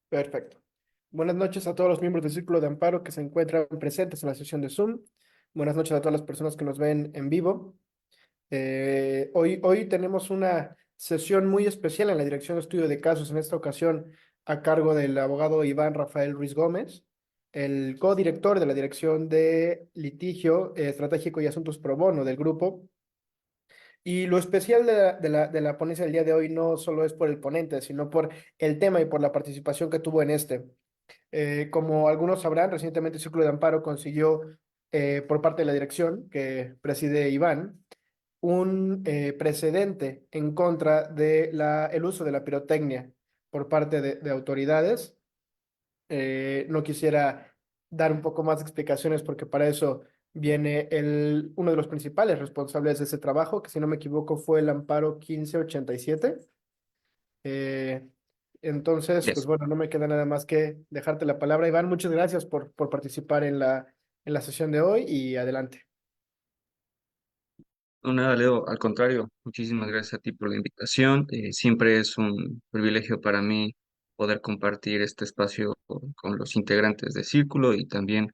Perfecto. Buenas noches a todos los miembros del Círculo de Amparo que se encuentran presentes en la sesión de Zoom. Buenas noches a todas las personas que nos ven en vivo. Hoy tenemos una sesión muy especial en la Dirección de Estudio de Casos, en esta ocasión a cargo del abogado Iván Rafael Ruiz Gómez, el codirector de la Dirección de Litigio Estratégico y Asuntos Pro Bono del grupo. Y lo especial de la ponencia del día de hoy no solo es por el ponente, sino por el tema y por la participación que tuvo en este. Como algunos sabrán, recientemente el Círculo de Amparo consiguió, por parte de la dirección que preside Iván, un precedente en contra de el uso de la pirotecnia por parte de autoridades. No quisiera dar un poco más de explicaciones porque para eso viene uno de los principales responsables de ese trabajo, que si no me equivoco fue el Amparo 1587. Eh, entonces, pues Yes. bueno, no me queda nada más que dejarte la palabra, Iván. Muchas gracias por participar en la sesión de hoy y adelante. No, nada, Leo, al contrario, muchísimas gracias a ti por la invitación. Siempre es un privilegio para mí poder compartir este espacio con los integrantes de Círculo y también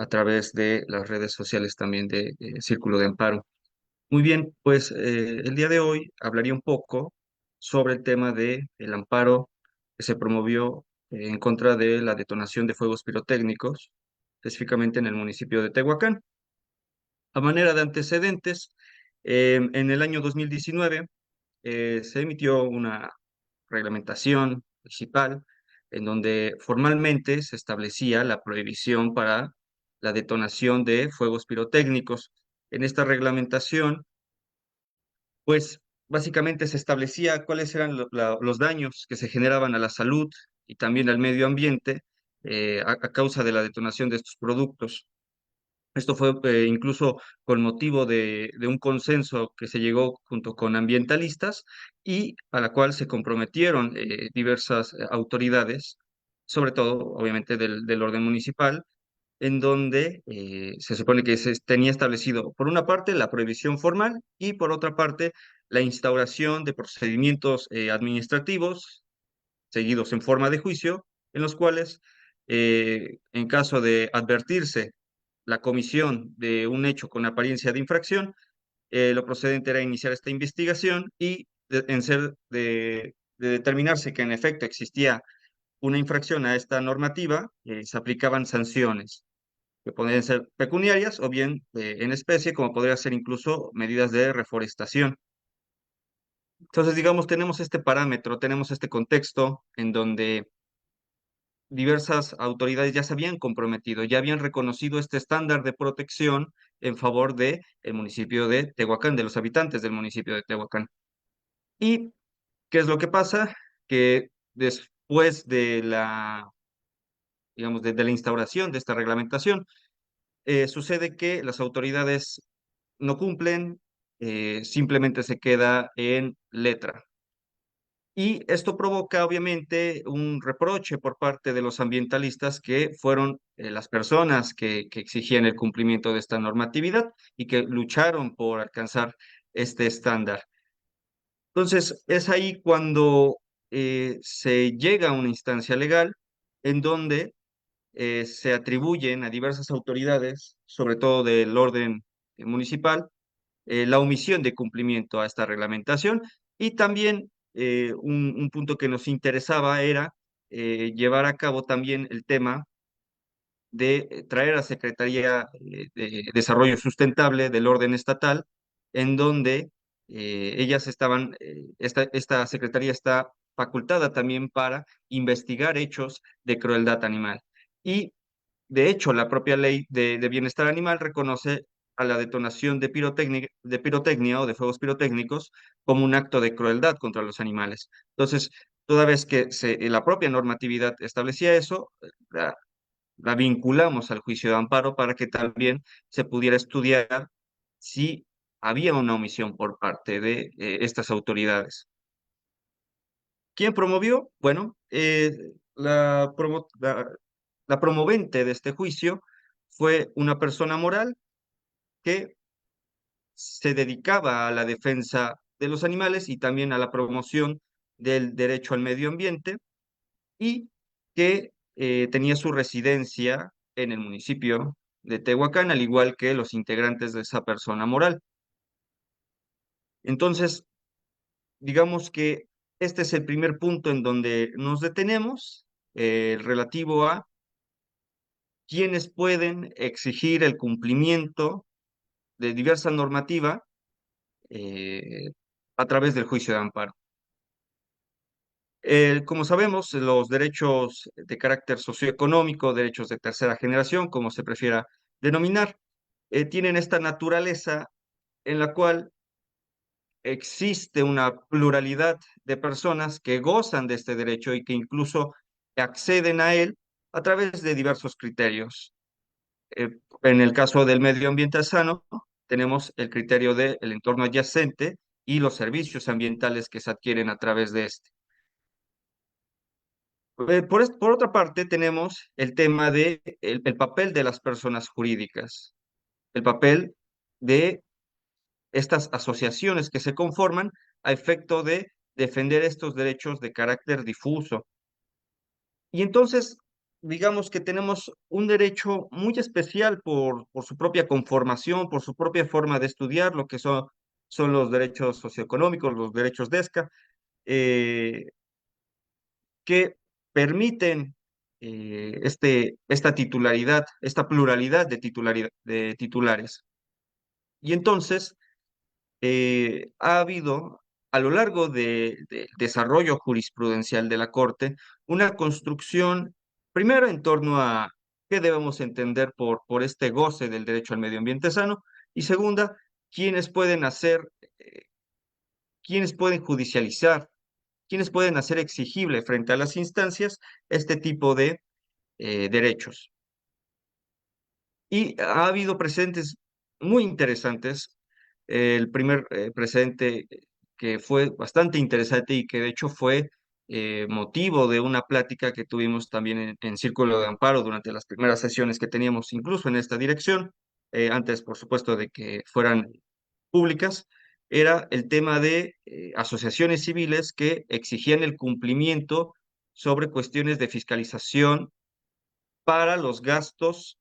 a través de las redes sociales también de Círculo de Amparo. Muy bien, pues el día de hoy hablaría un poco sobre el tema de el amparo que se promovió en contra de la detonación de fuegos pirotécnicos, específicamente en el municipio de Tehuacán. A manera de antecedentes, en el año 2019 se emitió una reglamentación municipal en donde formalmente se establecía la prohibición para la detonación de fuegos pirotécnicos. En esta reglamentación, pues básicamente se establecía cuáles eran los daños que se generaban a la salud y también al medio ambiente a causa de la detonación de estos productos. Esto fue incluso con motivo de un consenso que se llegó junto con ambientalistas y a la cual se comprometieron diversas autoridades, sobre todo, obviamente, del orden municipal, en donde se supone que se tenía establecido, por una parte, la prohibición formal y por otra parte, la instauración de procedimientos administrativos seguidos en forma de juicio, en los cuales, en caso de advertirse la comisión de un hecho con apariencia de infracción, lo procedente era iniciar esta investigación y en ser de determinarse que en efecto existía una infracción a esta normativa, se aplicaban sanciones que podrían ser pecuniarias o bien en especie, como podría ser incluso medidas de reforestación. Entonces, digamos, tenemos este parámetro, tenemos este contexto en donde diversas autoridades ya se habían comprometido, ya habían reconocido este estándar de protección en favor de el municipio de Tehuacán, de los habitantes del municipio de Tehuacán. ¿Y qué es lo que pasa? Que después de digamos, de la instauración de esta reglamentación, sucede que las autoridades no cumplen, simplemente se queda en letra. Y esto provoca obviamente un reproche por parte de los ambientalistas que fueron las personas que exigían el cumplimiento de esta normatividad y que lucharon por alcanzar este estándar. Entonces, es ahí cuando se llega a una instancia legal en donde se atribuyen a diversas autoridades, sobre todo del orden municipal, la omisión de cumplimiento a esta reglamentación y también un punto que nos interesaba era llevar a cabo también el tema de traer a Secretaría de Desarrollo Sustentable del orden estatal, en donde ellas estaban, esta secretaría está facultada también para investigar hechos de crueldad animal. Y de hecho, la propia ley de bienestar animal reconoce a la detonación de pirotecnia o de fuegos pirotécnicos como un acto de crueldad contra los animales. Entonces, toda vez que la propia normatividad establecía eso, la vinculamos al juicio de amparo para que también se pudiera estudiar si había una omisión por parte de estas autoridades. ¿Quién promovió? Bueno, la promovente de este juicio fue una persona moral que se dedicaba a la defensa de los animales y también a la promoción del derecho al medio ambiente y que tenía su residencia en el municipio de Tehuacán, al igual que los integrantes de esa persona moral. Entonces, digamos que este es el primer punto en donde nos detenemos, relativo a quienes pueden exigir el cumplimiento de diversa normativa eh, a través del juicio de amparo. Como sabemos, los derechos de carácter socioeconómico, derechos de tercera generación, como se prefiera denominar, tienen esta naturaleza en la cual existe una pluralidad de personas que gozan de este derecho y que incluso acceden a él a través de diversos criterios. En el caso del medio ambiente sano, tenemos el criterio del entorno adyacente y los servicios ambientales que se adquieren a través de este. Por otra parte, tenemos el tema de el papel de las personas jurídicas, el papel de estas asociaciones que se conforman a efecto de defender estos derechos de carácter difuso. Y entonces, digamos que tenemos un derecho muy especial por su propia conformación, por su propia forma de estudiar, lo que son los derechos socioeconómicos, los derechos DESCA, eh, que permiten esta titularidad, esta pluralidad de titulares. Y entonces, ha habido a lo largo del desarrollo jurisprudencial de la Corte una construcción, primero en torno a qué debemos entender por este goce del derecho al medio ambiente sano, y segunda, quiénes pueden hacer, eh, quiénes pueden judicializar, quiénes pueden hacer exigible frente a las instancias este tipo de derechos. Y ha habido precedentes muy interesantes. El primer precedente que fue bastante interesante y que de hecho fue motivo de una plática que tuvimos también en Círculo de Amparo durante las primeras sesiones que teníamos, incluso en esta dirección, antes, por supuesto, de que fueran públicas, era el tema de asociaciones civiles que exigían el cumplimiento sobre cuestiones de fiscalización para los gastos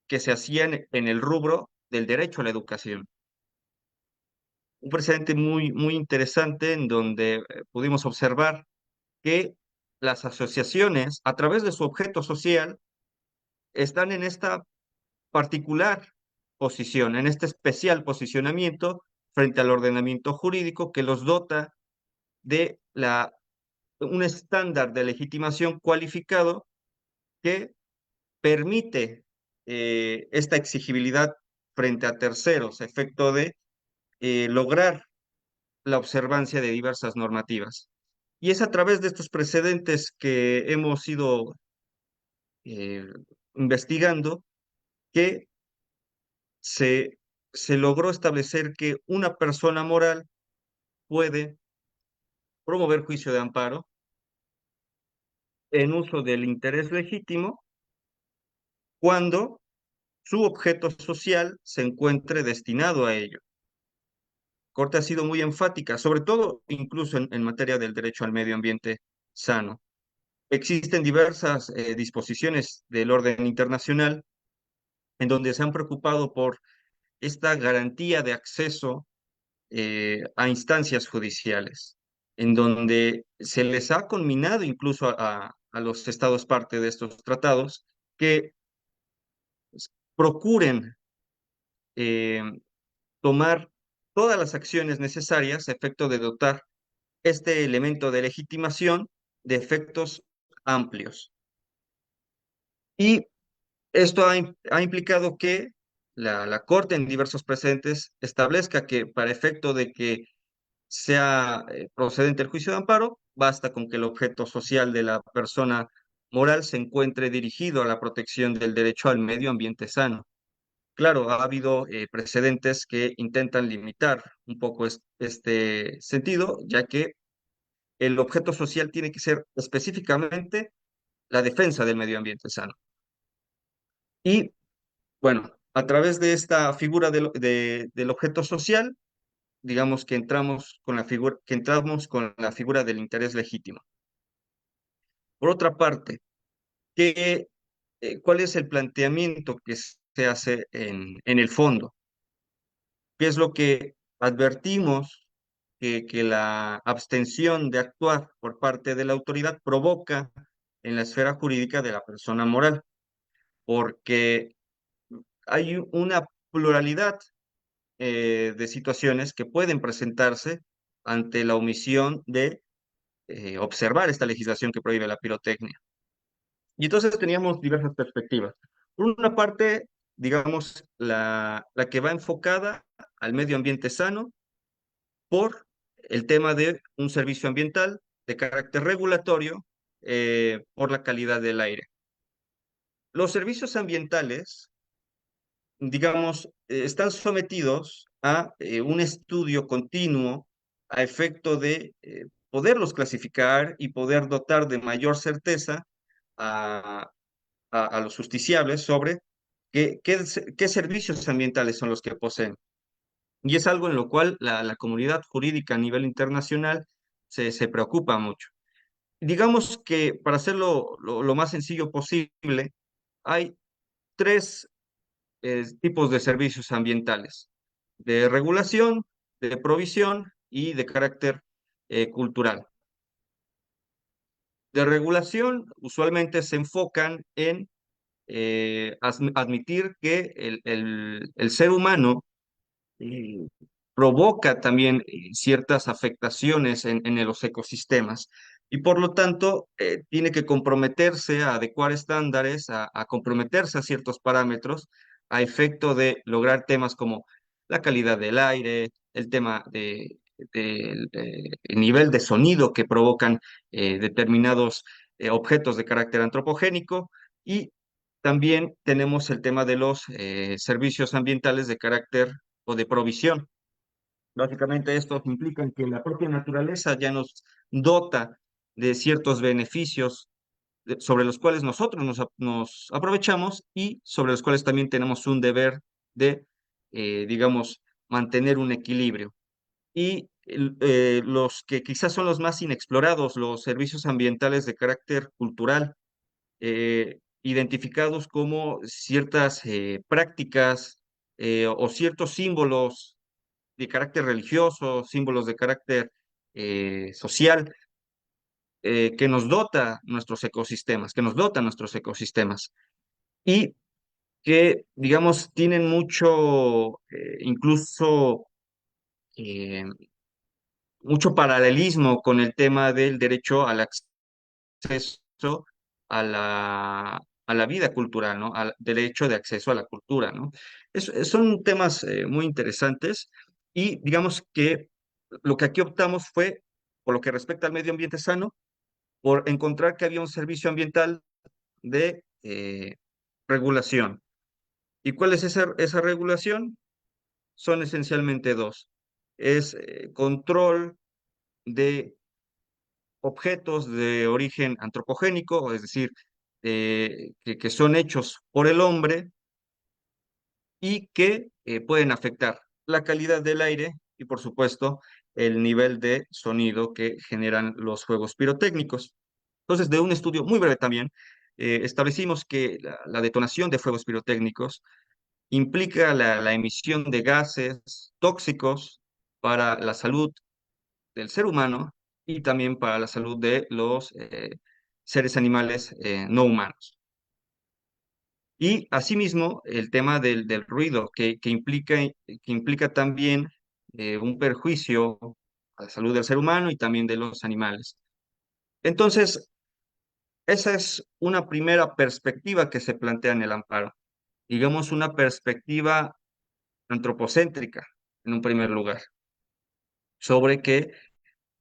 que se hacían en el rubro del derecho a la educación. Un precedente muy interesante en donde pudimos observar que las asociaciones, a través de su objeto social, están en esta particular posición, en este especial posicionamiento frente al ordenamiento jurídico que los dota de un estándar de legitimación cualificado que permite esta exigibilidad frente a terceros, a efecto de lograr la observancia de diversas normativas. Y es a través de estos precedentes que hemos ido eh, investigando que se, se logró establecer que una persona moral puede promover juicio de amparo en uso del interés legítimo cuando su objeto social se encuentre destinado a ello. Corte ha sido muy enfática, sobre todo incluso en materia del derecho al medio ambiente sano. Existen diversas disposiciones del orden internacional en donde se han preocupado por esta garantía de acceso a instancias judiciales, en donde se les ha conminado incluso a los estados parte de estos tratados que procuren eh, tomar todas las acciones necesarias a efecto de dotar este elemento de legitimación de efectos amplios. Y esto ha implicado que la Corte en diversos precedentes establezca que para efecto de que sea procedente el juicio de amparo, basta con que el objeto social de la persona moral se encuentre dirigido a la protección del derecho al medio ambiente sano. Claro, ha habido precedentes que intentan limitar un poco este sentido, ya que el objeto social tiene que ser específicamente la defensa del medio ambiente sano. Y bueno, a través de esta figura del objeto social, digamos que entramos con la figura del interés legítimo. Por otra parte, ¿Cuál es el planteamiento que se hace en el fondo? ¿Qué es lo que advertimos que la abstención de actuar por parte de la autoridad provoca en la esfera jurídica de la persona moral? Porque hay una pluralidad de situaciones que pueden presentarse ante la omisión de observar esta legislación que prohíbe la pirotecnia. Y entonces teníamos diversas perspectivas. Por una parte, digamos, la que va enfocada al medio ambiente sano por el tema de un servicio ambiental de carácter regulatorio por la calidad del aire. Los servicios ambientales, digamos, están sometidos a un estudio continuo a efecto de poderlos clasificar y poder dotar de mayor certeza a, a los justiciables sobre qué servicios ambientales son los que poseen. Y es algo en lo cual la comunidad jurídica a nivel internacional se preocupa mucho. Digamos que para hacerlo lo más sencillo posible, hay tres tipos de servicios ambientales: de regulación, de provisión y de carácter cultural. De regulación usualmente se enfocan en admitir que el ser humano eh, provoca también ciertas afectaciones en los ecosistemas y por lo tanto tiene que comprometerse a adecuar estándares, a comprometerse a ciertos parámetros a efecto de lograr temas como la calidad del aire, el tema el nivel de sonido que provocan determinados objetos de carácter antropogénico, y también tenemos el tema de los servicios ambientales de carácter o de provisión. Básicamente estos implican que la propia naturaleza ya nos dota de ciertos beneficios sobre los cuales nosotros nos aprovechamos y sobre los cuales también tenemos un deber de, digamos, mantener un equilibrio. Y los que quizás son los más inexplorados, los servicios ambientales de carácter cultural, identificados como ciertas prácticas o ciertos símbolos de carácter religioso, símbolos de carácter social, que nos dota nuestros ecosistemas, que nos dotan nuestros ecosistemas y que, digamos, tienen mucho, incluso, eh, mucho paralelismo con el tema del derecho al acceso a la vida cultural, ¿no? Al derecho de acceso a la cultura, ¿no? Son temas muy interesantes y digamos que lo que aquí optamos fue, por lo que respecta al medio ambiente sano, por encontrar que había un servicio ambiental de regulación. ¿Y cuál es esa regulación? Son esencialmente dos. Es control de objetos de origen antropogénico, es decir, que son hechos por el hombre y que pueden afectar la calidad del aire y, por supuesto, el nivel de sonido que generan los fuegos pirotécnicos. Entonces, de un estudio muy breve también, establecimos que la detonación de fuegos pirotécnicos implica la emisión de gases tóxicos para la salud del ser humano y también para la salud de los seres animales no humanos. Y asimismo, el tema del ruido, que implica también un perjuicio a la salud del ser humano y también de los animales. Entonces, esa es una primera perspectiva que se plantea en el amparo. Digamos, una perspectiva antropocéntrica, en un primer lugar, sobre que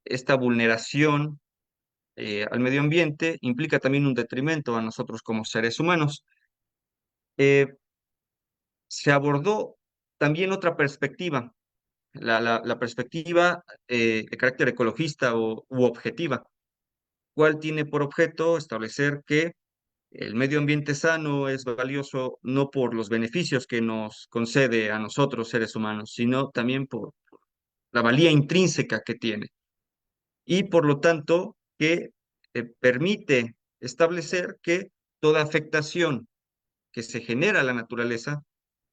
esta vulneración al medio ambiente implica también un detrimento a nosotros como seres humanos. Eh, Se abordó también otra perspectiva, la perspectiva de carácter ecologista u objetiva, cual tiene por objeto establecer que el medio ambiente sano es valioso no por los beneficios que nos concede a nosotros seres humanos, sino también por la valía intrínseca que tiene y por lo tanto que permite establecer que toda afectación que se genera a la naturaleza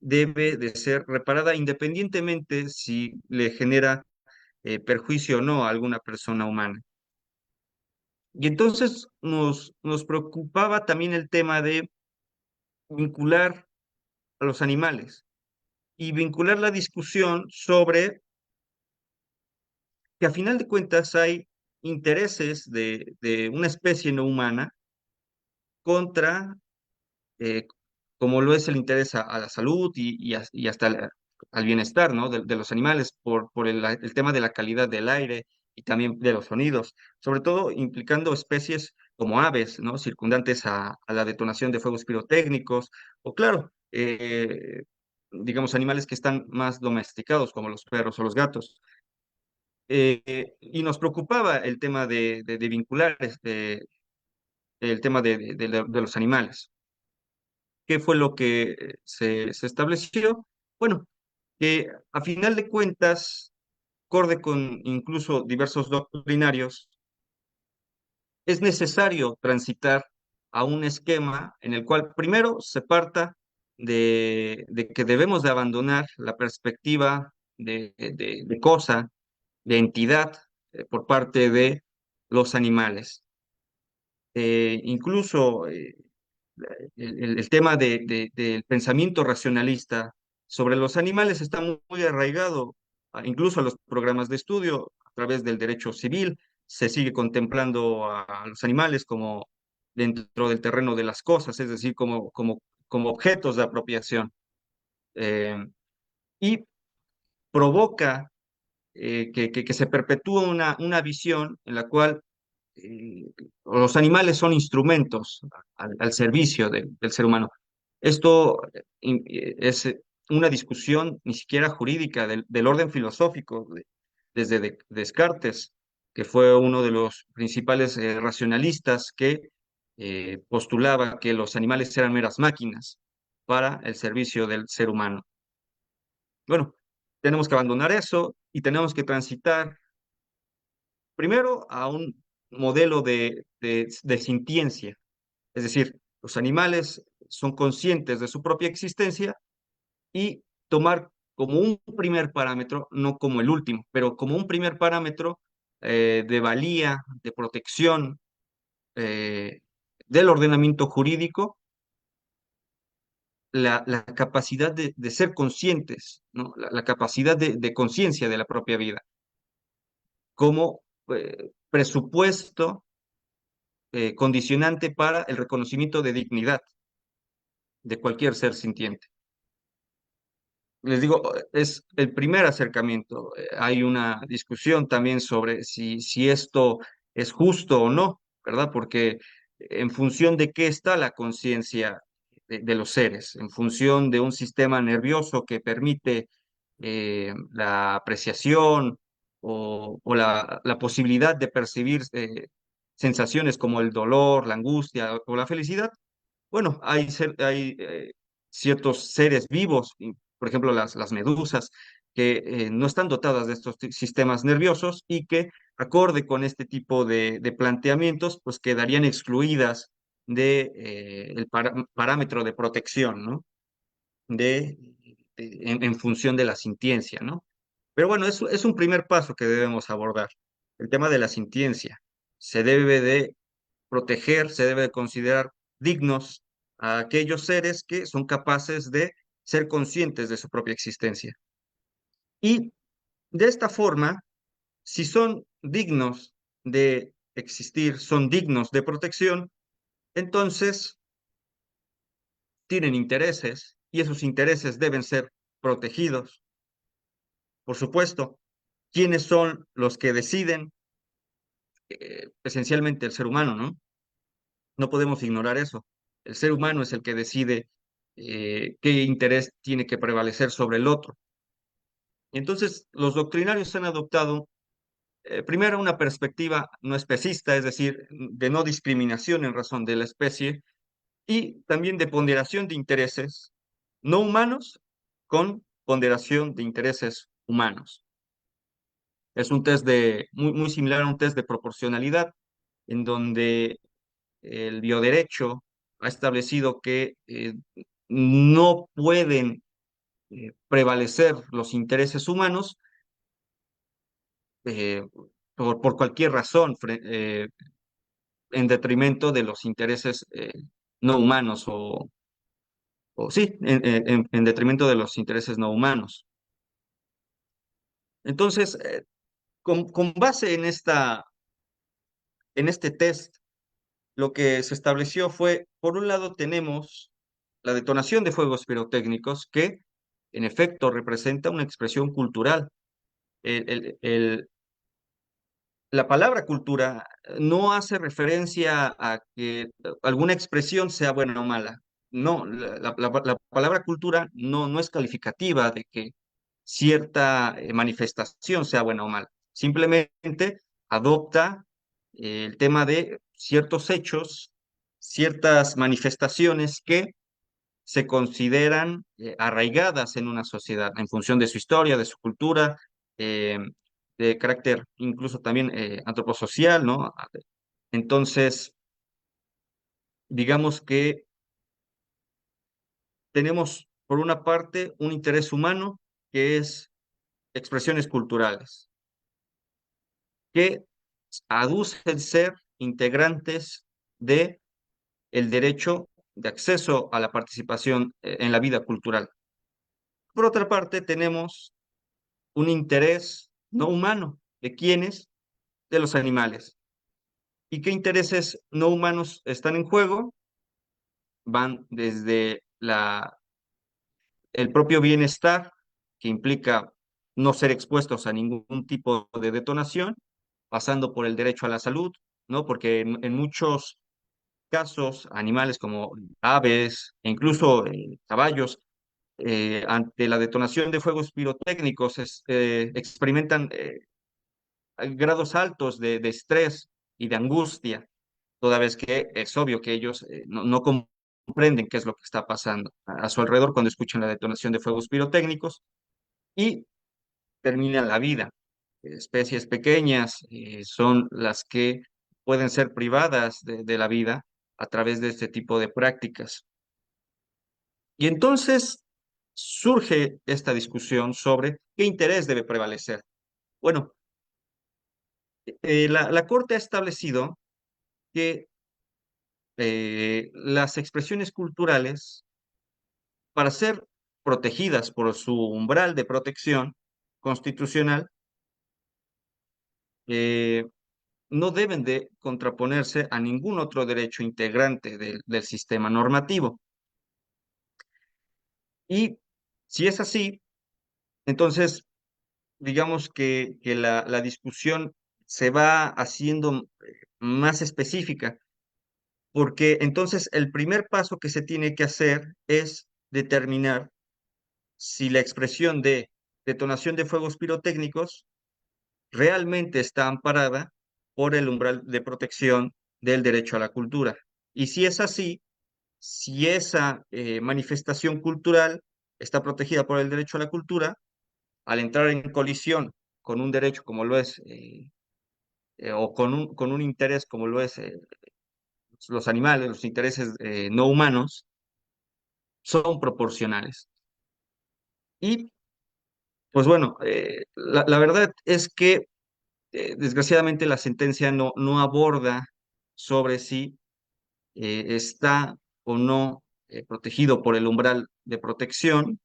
debe de ser reparada independientemente si le genera perjuicio o no a alguna persona humana. Y entonces nos preocupaba también el tema de vincular a los animales y vincular la discusión sobre que a final de cuentas hay intereses de una especie no humana contra, eh, como lo es el interés a la salud y hasta al bienestar, ¿no? de los animales por el tema de la calidad del aire y también de los sonidos, sobre todo implicando especies como aves, ¿no? Circundantes a la detonación de fuegos pirotécnicos, o claro, digamos, animales que están más domesticados, como los perros o los gatos. Y nos preocupaba el tema de vincular el tema de los animales. ¿Qué fue lo que se estableció? Bueno, que a final de cuentas, acorde con incluso diversos doctrinarios, es necesario transitar a un esquema en el cual primero se parta de que debemos de abandonar la perspectiva de cosa, de entidad por parte de los animales. Incluso el tema del pensamiento racionalista sobre los animales está muy arraigado, incluso a los programas de estudio, a través del derecho civil, se sigue contemplando a los animales como dentro del terreno de las cosas, es decir, como objetos de apropiación. Eh, y provoca que se perpetúa una visión en la cual eh, los animales son instrumentos al servicio del ser humano. Esto es una discusión ni siquiera jurídica del orden filosófico, desde Descartes, que fue uno de los principales racionalistas que postulaba que los animales eran meras máquinas para el servicio del ser humano. Bueno, tenemos que abandonar eso y tenemos que transitar primero a un modelo de sintiencia, es decir, los animales son conscientes de su propia existencia y tomar como un primer parámetro, no como el último, pero como un primer parámetro de valía, de protección eh, del ordenamiento jurídico, la capacidad de ser conscientes, ¿no? La capacidad de conciencia de la propia vida, como presupuesto condicionante para el reconocimiento de dignidad de cualquier ser sintiente. Les digo, es el primer acercamiento. Hay una discusión también sobre si esto es justo o no, ¿verdad? Porque en función de qué está la conciencia de los seres, en función de un sistema nervioso que permite la apreciación o la posibilidad de percibir sensaciones como el dolor, la angustia o la felicidad. Bueno, hay ciertos seres vivos, y, por ejemplo las medusas, que no están dotadas de estos sistemas nerviosos y que, acorde con este tipo de planteamientos, pues quedarían excluidas del parámetro de protección, ¿no? En función de la sintiencia, ¿no? Pero bueno, es un primer paso que debemos abordar. El tema de la sintiencia. Se debe de proteger, se debe de considerar dignos a aquellos seres que son capaces de ser conscientes de su propia existencia. Y de esta forma, si son dignos de existir, son dignos de protección, entonces tienen intereses y esos intereses deben ser protegidos. Por supuesto, ¿quiénes son los que deciden? Esencialmente el ser humano, ¿no? No podemos ignorar eso. El ser humano es el que decide qué interés tiene que prevalecer sobre el otro. Y entonces los doctrinarios han adoptado primero una perspectiva no especista, es decir, de no discriminación en razón de la especie y también de ponderación de intereses no humanos con ponderación de intereses humanos. Es un test muy similar a un test de proporcionalidad en donde el bioderecho, ha establecido que no pueden prevalecer los intereses humanos eh, por cualquier razón en detrimento de los intereses no humanos o sí, en detrimento de los intereses no humanos. Entonces, con base en este test, lo que se estableció fue, por un lado, tenemos la detonación de fuegos pirotécnicos que, en efecto, representa una expresión cultural. El, el- el- la palabra cultura no hace referencia a que alguna expresión sea buena o mala. No, la palabra cultura no es calificativa de que cierta manifestación sea buena o mala. Simplemente adopta el tema de ciertos hechos, ciertas manifestaciones que se consideran arraigadas en una sociedad en función de su historia, de su cultura, eh, de carácter incluso también antroposocial, ¿no? Entonces, digamos que tenemos, por una parte, un interés humano que es expresiones culturales, que aducen ser integrantes de el derecho de acceso a la participación en la vida cultural. Por otra parte, tenemos un interés no humano. ¿De quiénes? De los animales. ¿Y qué intereses no humanos están en juego? Van desde el propio bienestar, que implica no ser expuestos a ningún tipo de detonación, pasando por el derecho a la salud, ¿no? Porque en muchos casos, animales como aves e incluso caballos, ante la detonación de fuegos pirotécnicos, experimentan grados altos de estrés y de angustia, toda vez que es obvio que ellos no comprenden qué es lo que está pasando a su alrededor cuando escuchan la detonación de fuegos pirotécnicos y terminan la vida. Especies pequeñas son las que pueden ser privadas de la vida a través de este tipo de prácticas. Y entonces surge esta discusión sobre qué interés debe prevalecer. Bueno, la Corte ha establecido que las expresiones culturales, para ser protegidas por su umbral de protección constitucional, eh, no deben de contraponerse a ningún otro derecho integrante del sistema normativo. Y si es así, entonces digamos que la discusión se va haciendo más específica, porque entonces el primer paso que se tiene que hacer es determinar si la expresión de detonación de fuegos pirotécnicos realmente está amparada por el umbral de protección del derecho a la cultura. Y si es así, si esa manifestación cultural está protegida por el derecho a la cultura, al entrar en colisión con un derecho como lo es, o con un interés como lo es los animales, los intereses no humanos, son proporcionales. Y pues bueno, la verdad es que desgraciadamente la sentencia no aborda sobre si está o no protegido por el umbral de protección,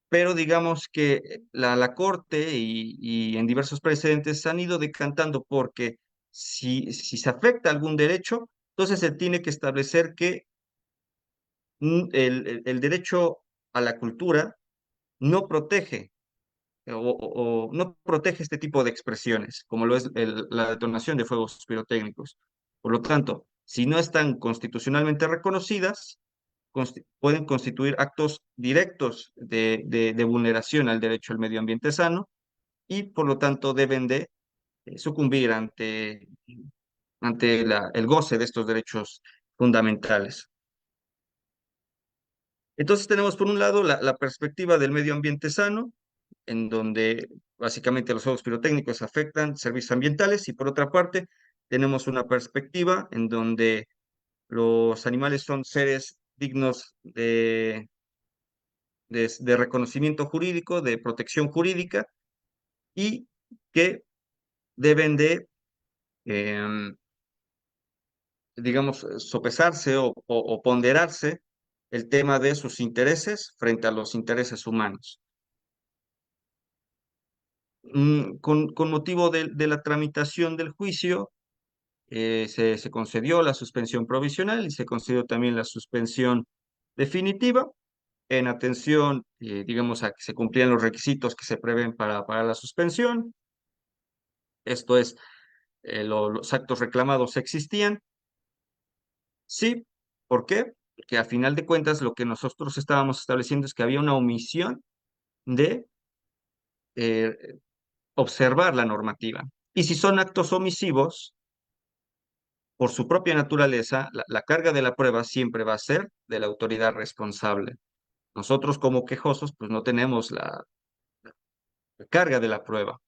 pero digamos que la Corte y en diversos precedentes han ido decantando porque si se afecta algún derecho, entonces se tiene que establecer que el derecho a la cultura no protege o no protege este tipo de expresiones, como lo es la detonación de fuegos pirotécnicos. Por lo tanto, si no están constitucionalmente reconocidas, pueden constituir actos directos de vulneración al derecho al medio ambiente sano y por lo tanto deben de sucumbir ante el goce de estos derechos fundamentales. Entonces tenemos por un lado la perspectiva del medio ambiente sano, en donde básicamente los fuegos pirotécnicos afectan servicios ambientales y por otra parte tenemos una perspectiva en donde los animales son seres dignos de reconocimiento jurídico, de protección jurídica y que deben de, em, digamos, sopesarse o ponderarse el tema de sus intereses frente a los intereses humanos. Con motivo de la tramitación del juicio, se concedió la suspensión provisional y se concedió también la suspensión definitiva en atención, digamos, a que se cumplían los requisitos que se prevén para la suspensión. Esto es, los actos reclamados existían. Sí, ¿por qué? Porque a final de cuentas lo que nosotros estábamos estableciendo es que había una omisión de eh, observar la normativa. Y si son actos omisivos, por su propia naturaleza, la carga de la prueba siempre va a ser de la autoridad responsable. Nosotros como quejosos, pues no tenemos la carga de la prueba.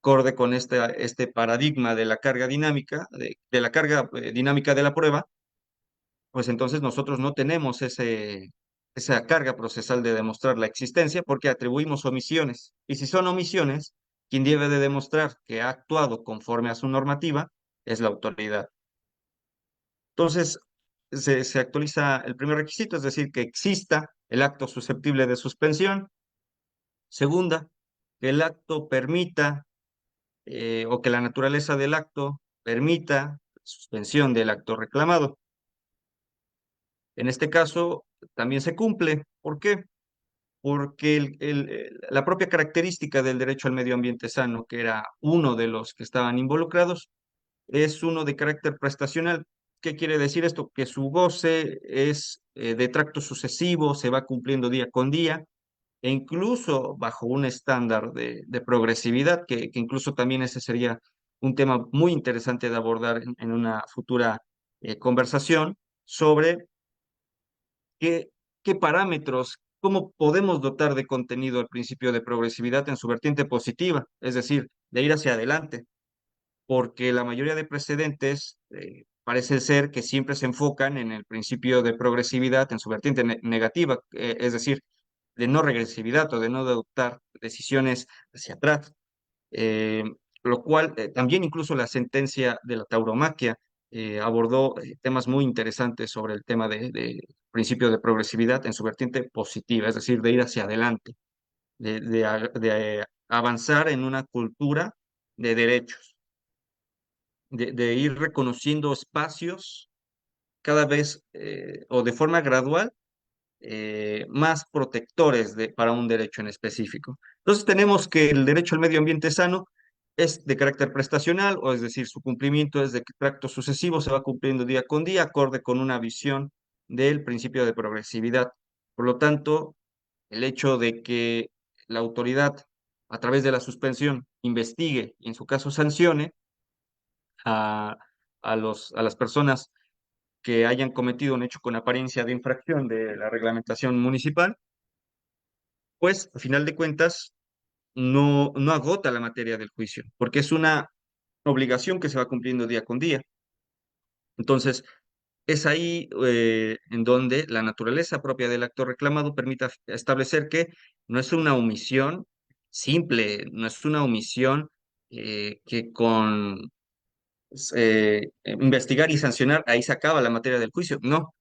Acorde con este paradigma de la carga dinámica, de la carga dinámica de la prueba, pues entonces nosotros no tenemos esa carga procesal de demostrar la existencia porque atribuimos omisiones. Y si son omisiones, quien debe de demostrar que ha actuado conforme a su normativa es la autoridad. Entonces, se actualiza el primer requisito, es decir, que exista el acto susceptible de suspensión. Segunda, que el acto permita o que la naturaleza del acto permita suspensión del acto reclamado. En este caso, también se cumple. ¿Por qué? Porque la propia característica del derecho al medio ambiente sano, que era uno de los que estaban involucrados, es uno de carácter prestacional. ¿Qué quiere decir esto? Que su goce es de tracto sucesivo, se va cumpliendo día con día, e incluso bajo un estándar de progresividad, que incluso también ese sería un tema muy interesante de abordar en una futura conversación sobre qué, qué parámetros, cómo podemos dotar de contenido el principio de progresividad en su vertiente positiva, es decir, de ir hacia adelante, porque la mayoría de precedentes parece ser que siempre se enfocan en el principio de progresividad en su vertiente negativa, es decir, de no regresividad o de no adoptar decisiones hacia atrás, eh, lo cual también incluso la sentencia de la tauromaquia abordó temas muy interesantes sobre el tema de principio de progresividad en su vertiente positiva, es decir, de ir hacia adelante, de avanzar en una cultura de derechos, de ir reconociendo espacios cada vez o de forma gradual más protectores para un derecho en específico. Entonces tenemos que el derecho al medio ambiente sano es de carácter prestacional, o es decir, su cumplimiento es de tracto sucesivo, se va cumpliendo día con día, acorde con una visión del principio de progresividad. Por lo tanto, el hecho de que la autoridad, a través de la suspensión, investigue y en su caso sancione a, a las personas que hayan cometido un hecho con apariencia de infracción de la reglamentación municipal, pues a final de cuentas no agota la materia del juicio, porque es una obligación que se va cumpliendo día con día. Entonces, es ahí en donde la naturaleza propia del acto reclamado permite establecer que no es una omisión simple, no es una omisión que con investigar y sancionar ahí se acaba la materia del juicio. No,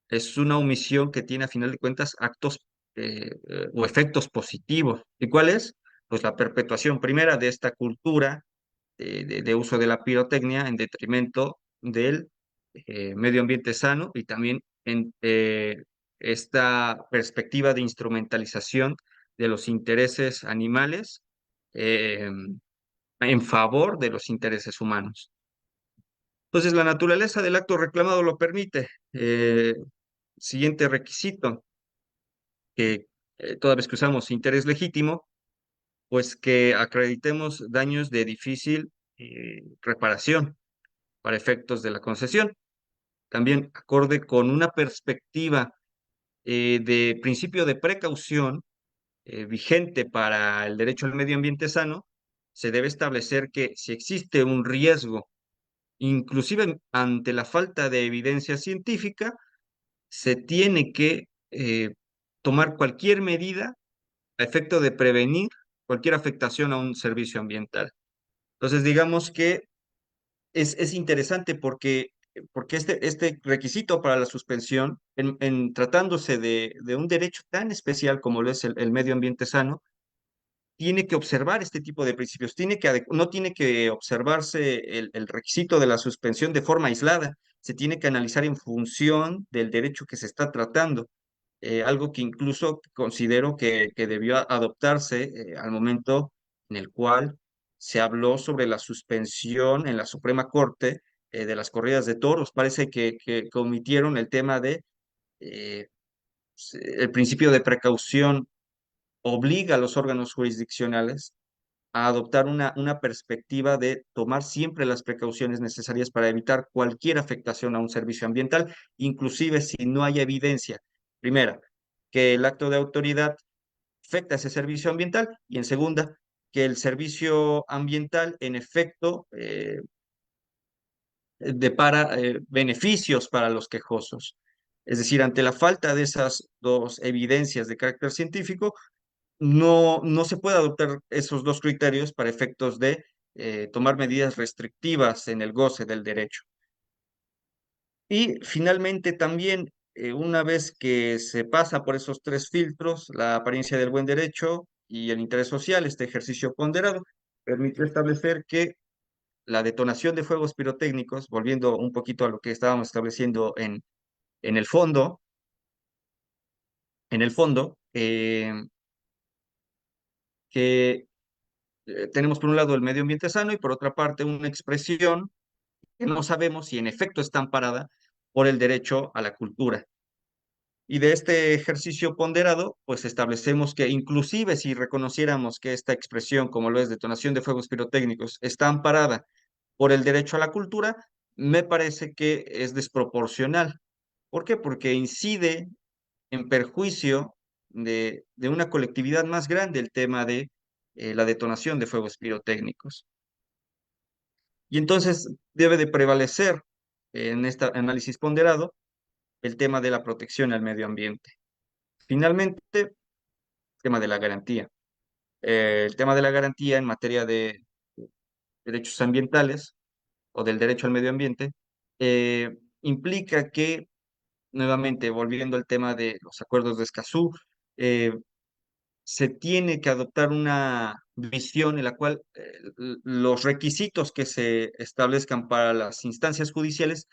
es una omisión que tiene a final de cuentas actos o efectos positivos. ¿Y cuál es? Pues la perpetuación primera de esta cultura de uso de la pirotecnia en detrimento del medio ambiente sano y también en esta perspectiva de instrumentalización de los intereses animales eh, en favor de los intereses humanos. Entonces, la naturaleza del acto reclamado lo permite. Siguiente requisito, que toda vez que usamos interés legítimo, pues que acreditemos daños de difícil reparación para efectos de la concesión. También acorde con una perspectiva de principio de precaución vigente para el derecho al medio ambiente sano, se debe establecer que si existe un riesgo inclusive ante la falta de evidencia científica, se tiene que tomar cualquier medida a efecto de prevenir cualquier afectación a un servicio ambiental. Entonces, digamos que es interesante porque este requisito para la suspensión, en tratándose de un derecho tan especial como lo es el medio ambiente sano, tiene que observar este tipo de principios, no tiene que observarse el requisito de la suspensión de forma aislada, se tiene que analizar en función del derecho que se está tratando, algo que incluso considero que debió adoptarse al momento en el cual se habló sobre la suspensión en la Suprema Corte de las corridas de toros. Parece que omitieron el tema de eh, el principio de precaución obliga a los órganos jurisdiccionales a adoptar una perspectiva de tomar siempre las precauciones necesarias para evitar cualquier afectación a un servicio ambiental, inclusive si no hay evidencia, primera, que el acto de autoridad afecta a ese servicio ambiental y en segunda, que el servicio ambiental en efecto depara beneficios para los quejosos. Es decir, ante la falta de esas dos evidencias de carácter científico, no se puede adoptar esos dos criterios para efectos de tomar medidas restrictivas en el goce del derecho. Y finalmente también, una vez que se pasa por esos tres filtros, la apariencia del buen derecho y el interés social, este ejercicio ponderado, permite establecer que la detonación de fuegos pirotécnicos, volviendo un poquito a lo que estábamos estableciendo en el fondo, en el fondo, que tenemos por un lado el medio ambiente sano y por otra parte una expresión que no sabemos si en efecto está amparada por el derecho a la cultura. Y de este ejercicio ponderado, pues establecemos que inclusive si reconociéramos que esta expresión, como lo es detonación de fuegos pirotécnicos, está amparada por el derecho a la cultura, me parece que es desproporcional. ¿Por qué? Porque incide en perjuicio de una colectividad más grande el tema de la detonación de fuegos pirotécnicos. Y entonces debe de prevalecer en este análisis ponderado el tema de la protección al medio ambiente. Finalmente, el tema de la garantía. El tema de la garantía en materia de derechos ambientales o del derecho al medio ambiente implica que, nuevamente, volviendo al tema de los acuerdos de Escazú, eh, se tiene que adoptar una visión en la cual los requisitos que se establezcan para las instancias judiciales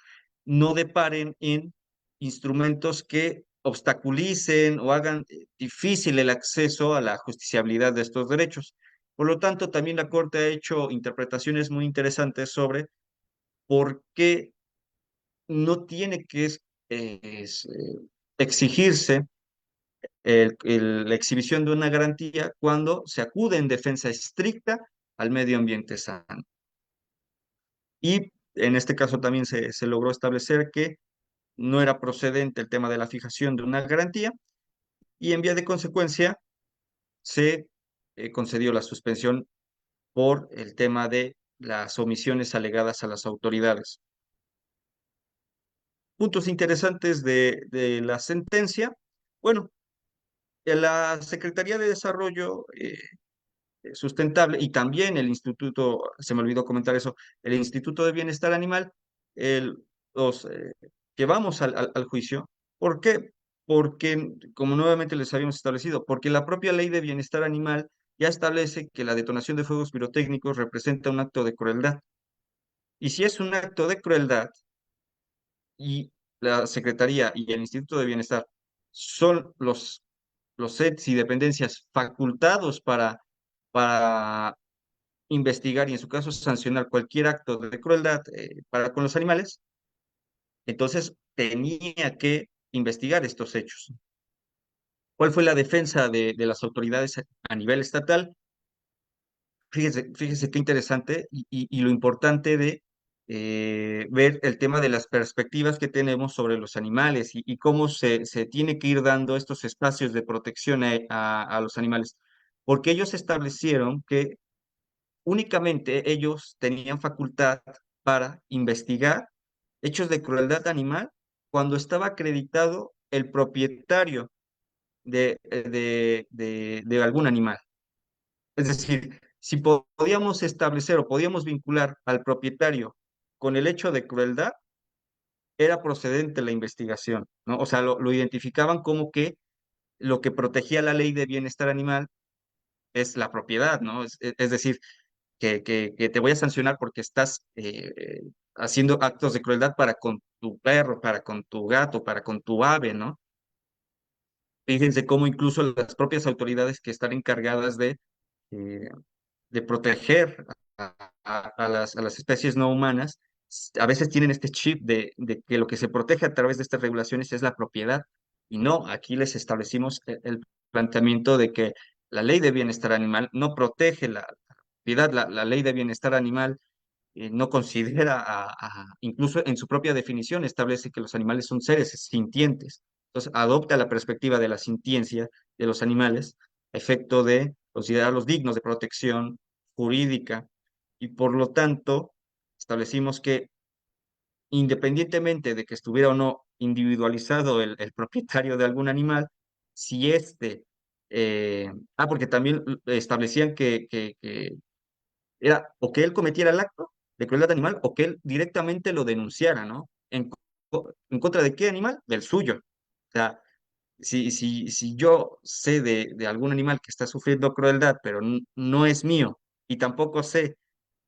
no deparen en instrumentos que obstaculicen o hagan difícil el acceso a la justiciabilidad de estos derechos. Por lo tanto, también la Corte ha hecho interpretaciones muy interesantes sobre por qué no tiene que exigirse la exhibición de una garantía cuando se acude en defensa estricta al medio ambiente sano. Y en este caso también se logró establecer que no era procedente el tema de la fijación de una garantía y en vía de consecuencia se concedió la suspensión por el tema de las omisiones alegadas a las autoridades. Puntos interesantes de la sentencia. Bueno, la Secretaría de Desarrollo Sustentable y también el Instituto, se me olvidó comentar eso, el Instituto de Bienestar Animal, el, los llevamos al juicio. ¿Por qué? Porque, como nuevamente les habíamos establecido, porque la propia ley de bienestar animal ya establece que la detonación de fuegos pirotécnicos representa un acto de crueldad. Y si es un acto de crueldad y la Secretaría y el Instituto de Bienestar son los entes y dependencias facultados para investigar y en su caso sancionar cualquier acto de crueldad para con los animales, entonces tenía que investigar estos hechos. ¿Cuál fue la defensa de las autoridades a nivel estatal? Fíjese qué interesante y lo importante de ver el tema de las perspectivas que tenemos sobre los animales y cómo se tiene que ir dando estos espacios de protección a los animales. Porque ellos establecieron que únicamente ellos tenían facultad para investigar hechos de crueldad animal cuando estaba acreditado el propietario de algún animal. Es decir, si podíamos establecer o podíamos vincular al propietario con el hecho de crueldad, era procedente la investigación, ¿no? O sea, lo identificaban como que lo que protegía la ley de bienestar animal es la propiedad, ¿no? Es decir, que te voy a sancionar porque estás haciendo actos de crueldad para con tu perro, para con tu gato, para con tu ave, ¿no? Fíjense cómo incluso las propias autoridades que están encargadas eh, de proteger a las especies no humanas, a veces tienen este chip de que lo que se protege a través de estas regulaciones es la propiedad. Y no, aquí les establecimos el planteamiento de que la ley de bienestar animal no protege la propiedad, la ley de bienestar animal no considera, incluso en su propia definición, establece que los animales son seres sintientes. Entonces, adopta la perspectiva de la sintiencia de los animales, a efecto de considerarlos dignos de protección jurídica, y por lo tanto, establecimos que independientemente de que estuviera o no individualizado el propietario de algún animal, si porque también establecían que era o que él cometiera el acto de crueldad animal o que él directamente lo denunciara, ¿no? ¿En contra de qué animal? Del suyo. O sea, si yo sé de algún animal que está sufriendo crueldad, pero no es mío, y tampoco sé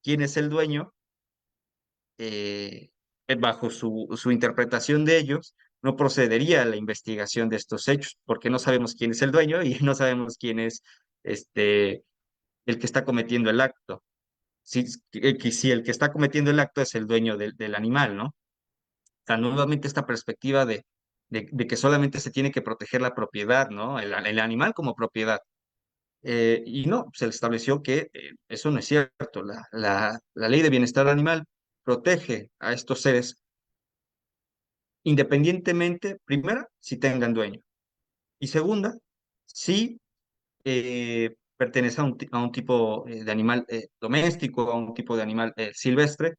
quién es el dueño, eh, bajo su interpretación de ellos, no procedería a la investigación de estos hechos, porque no sabemos quién es el dueño y no sabemos quién es este, el que está cometiendo el acto. Si el que está cometiendo el acto es el dueño del animal, ¿no? O sea, nuevamente esta perspectiva de que solamente se tiene que proteger la propiedad, ¿no? El animal como propiedad. Y no, se estableció que eso no es cierto. La ley de bienestar animal protege a estos seres independientemente, primera, si tengan dueño. Y segunda, si pertenece a un tipo de animal doméstico, a un tipo de animal silvestre.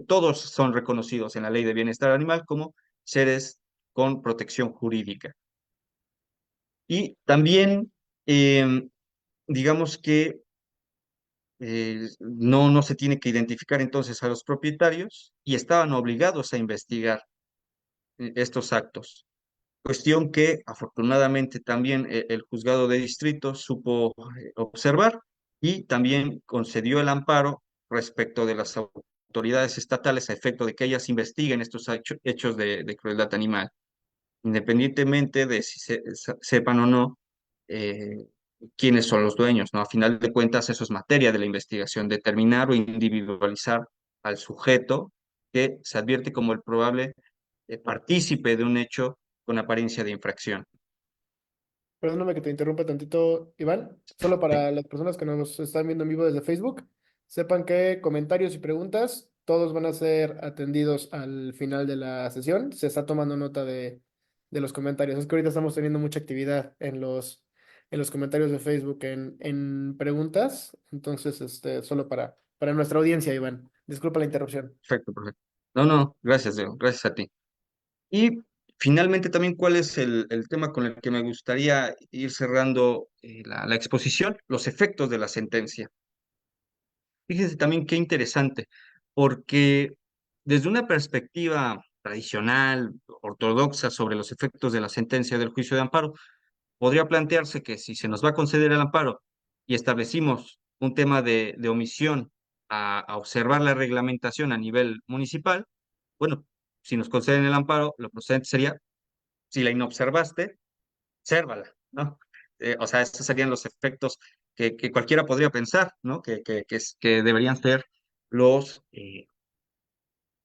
Todos son reconocidos en la ley de bienestar animal como seres con protección jurídica. Y también, eh, digamos que no se tiene que identificar entonces a los propietarios y estaban obligados a investigar estos actos. Cuestión que afortunadamente también el juzgado de distrito supo observar y también concedió el amparo respecto de las autoridades estatales a efecto de que ellas investiguen estos hechos de crueldad animal, independientemente de si sepan o no eh, quiénes son los dueños, ¿no? A final de cuentas, eso es materia de la investigación, determinar o individualizar al sujeto que se advierte como el probable partícipe de un hecho con apariencia de infracción. Perdóname que te interrumpa tantito, Iván. Solo Sí, para las personas que nos están viendo en vivo desde Facebook, sepan que comentarios y preguntas, todos van a ser atendidos al final de la sesión. Se está tomando nota de los comentarios. Es que ahorita estamos teniendo mucha actividad en los comentarios de Facebook en preguntas. Entonces, solo para nuestra audiencia, Iván. Disculpa la interrupción. perfecto, perfecto. No, no, gracias, Diego, gracias a ti. Y finalmente también, ¿cuál es el tema con el que me gustaría ir cerrando la exposición? Los efectos de la sentencia. Fíjense también qué interesante, porque desde una perspectiva tradicional, ortodoxa sobre los efectos de la sentencia del juicio de amparo, podría plantearse que si se nos va a conceder el amparo y establecimos un tema de omisión a observar la reglamentación a nivel municipal, bueno, si nos conceden el amparo, lo procedente sería, si la inobservaste, obsérvala, ¿no? O sea, estos serían los efectos que cualquiera podría pensar, ¿no? Que deberían ser los, eh,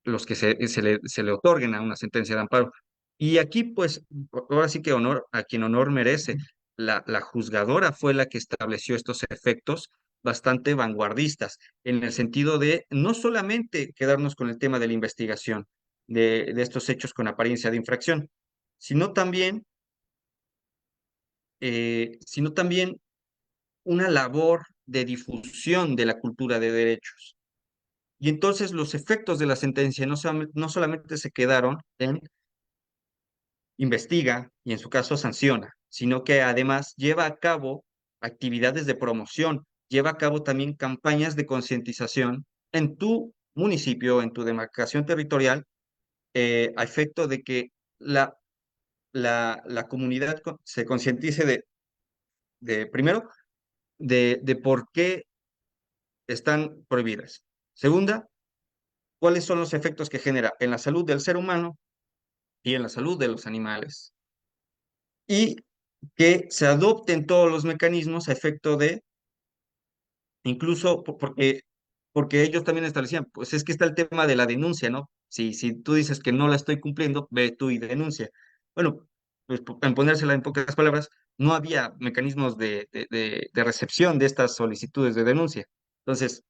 los que se le otorguen a una sentencia de amparo. Y aquí, pues, ahora sí que honor a quien honor merece. La juzgadora fue la que estableció estos efectos bastante vanguardistas, en el sentido de no solamente quedarnos con el tema de la investigación de estos hechos con apariencia de infracción, sino también, sino también una labor de difusión de la cultura de derechos. Y entonces los efectos de la sentencia no solamente se quedaron en investiga y en su caso sanciona, sino que además lleva a cabo actividades de promoción, lleva a cabo también campañas de concientización en tu municipio, en tu demarcación territorial, a efecto de que la, la comunidad se concientice primero, de por qué están prohibidas. Segunda, cuáles son los efectos que genera en la salud del ser humano y en la salud de los animales. Y que se adopten todos los mecanismos a efecto de, incluso porque ellos también establecían, pues es que está el tema de la denuncia, ¿no? Si tú dices que no la estoy cumpliendo, ve tú y denuncia. Bueno, pues en ponérsela en pocas palabras, no había mecanismos de recepción de estas solicitudes de denuncia. Entonces,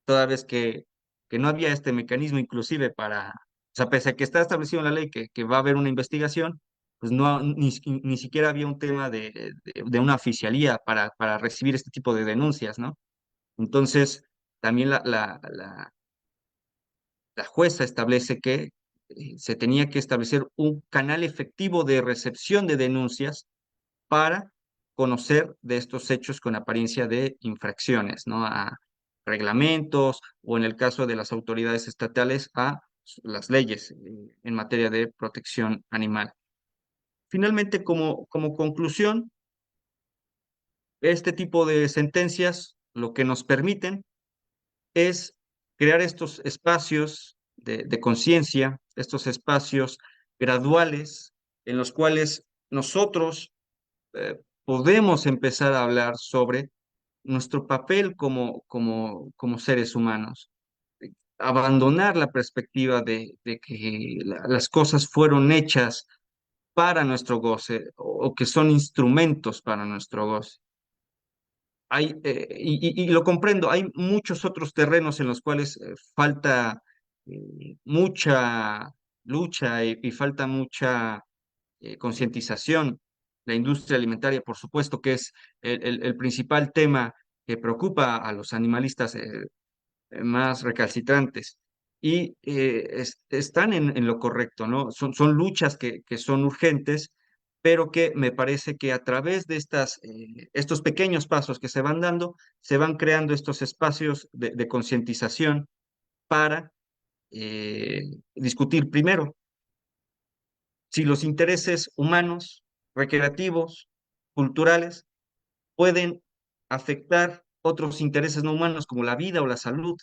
toda vez que no había este mecanismo inclusive para, o sea, pese a que está establecido en la ley que va a haber una investigación, pues no, ni siquiera había un tema de una oficialía para recibir este tipo de denuncias, ¿no? Entonces, también la jueza establece que se tenía que establecer un canal efectivo de recepción de denuncias para conocer de estos hechos con apariencia de infracciones, ¿no? A reglamentos o en el caso de las autoridades estatales a las leyes en materia de protección animal. Finalmente, como conclusión, este tipo de sentencias lo que nos permiten es crear estos espacios de conciencia, estos espacios graduales en los cuales nosotros podemos empezar a hablar sobre nuestro papel como seres humanos. Abandonar la perspectiva de que las cosas fueron hechas para nuestro goce o que son instrumentos para nuestro goce. Y lo comprendo, hay muchos otros terrenos en los cuales falta mucha lucha y falta mucha concientización. La industria alimentaria, por supuesto, que es el principal tema que preocupa a los animalistas más recalcitrantes. Y están en lo correcto, ¿no? Son luchas que son urgentes, pero que me parece que a través de estos pequeños pasos que se van dando, se van creando estos espacios de concientización para discutir primero si los intereses humanos, recreativos, culturales, pueden afectar otros intereses no humanos como la vida o la salud.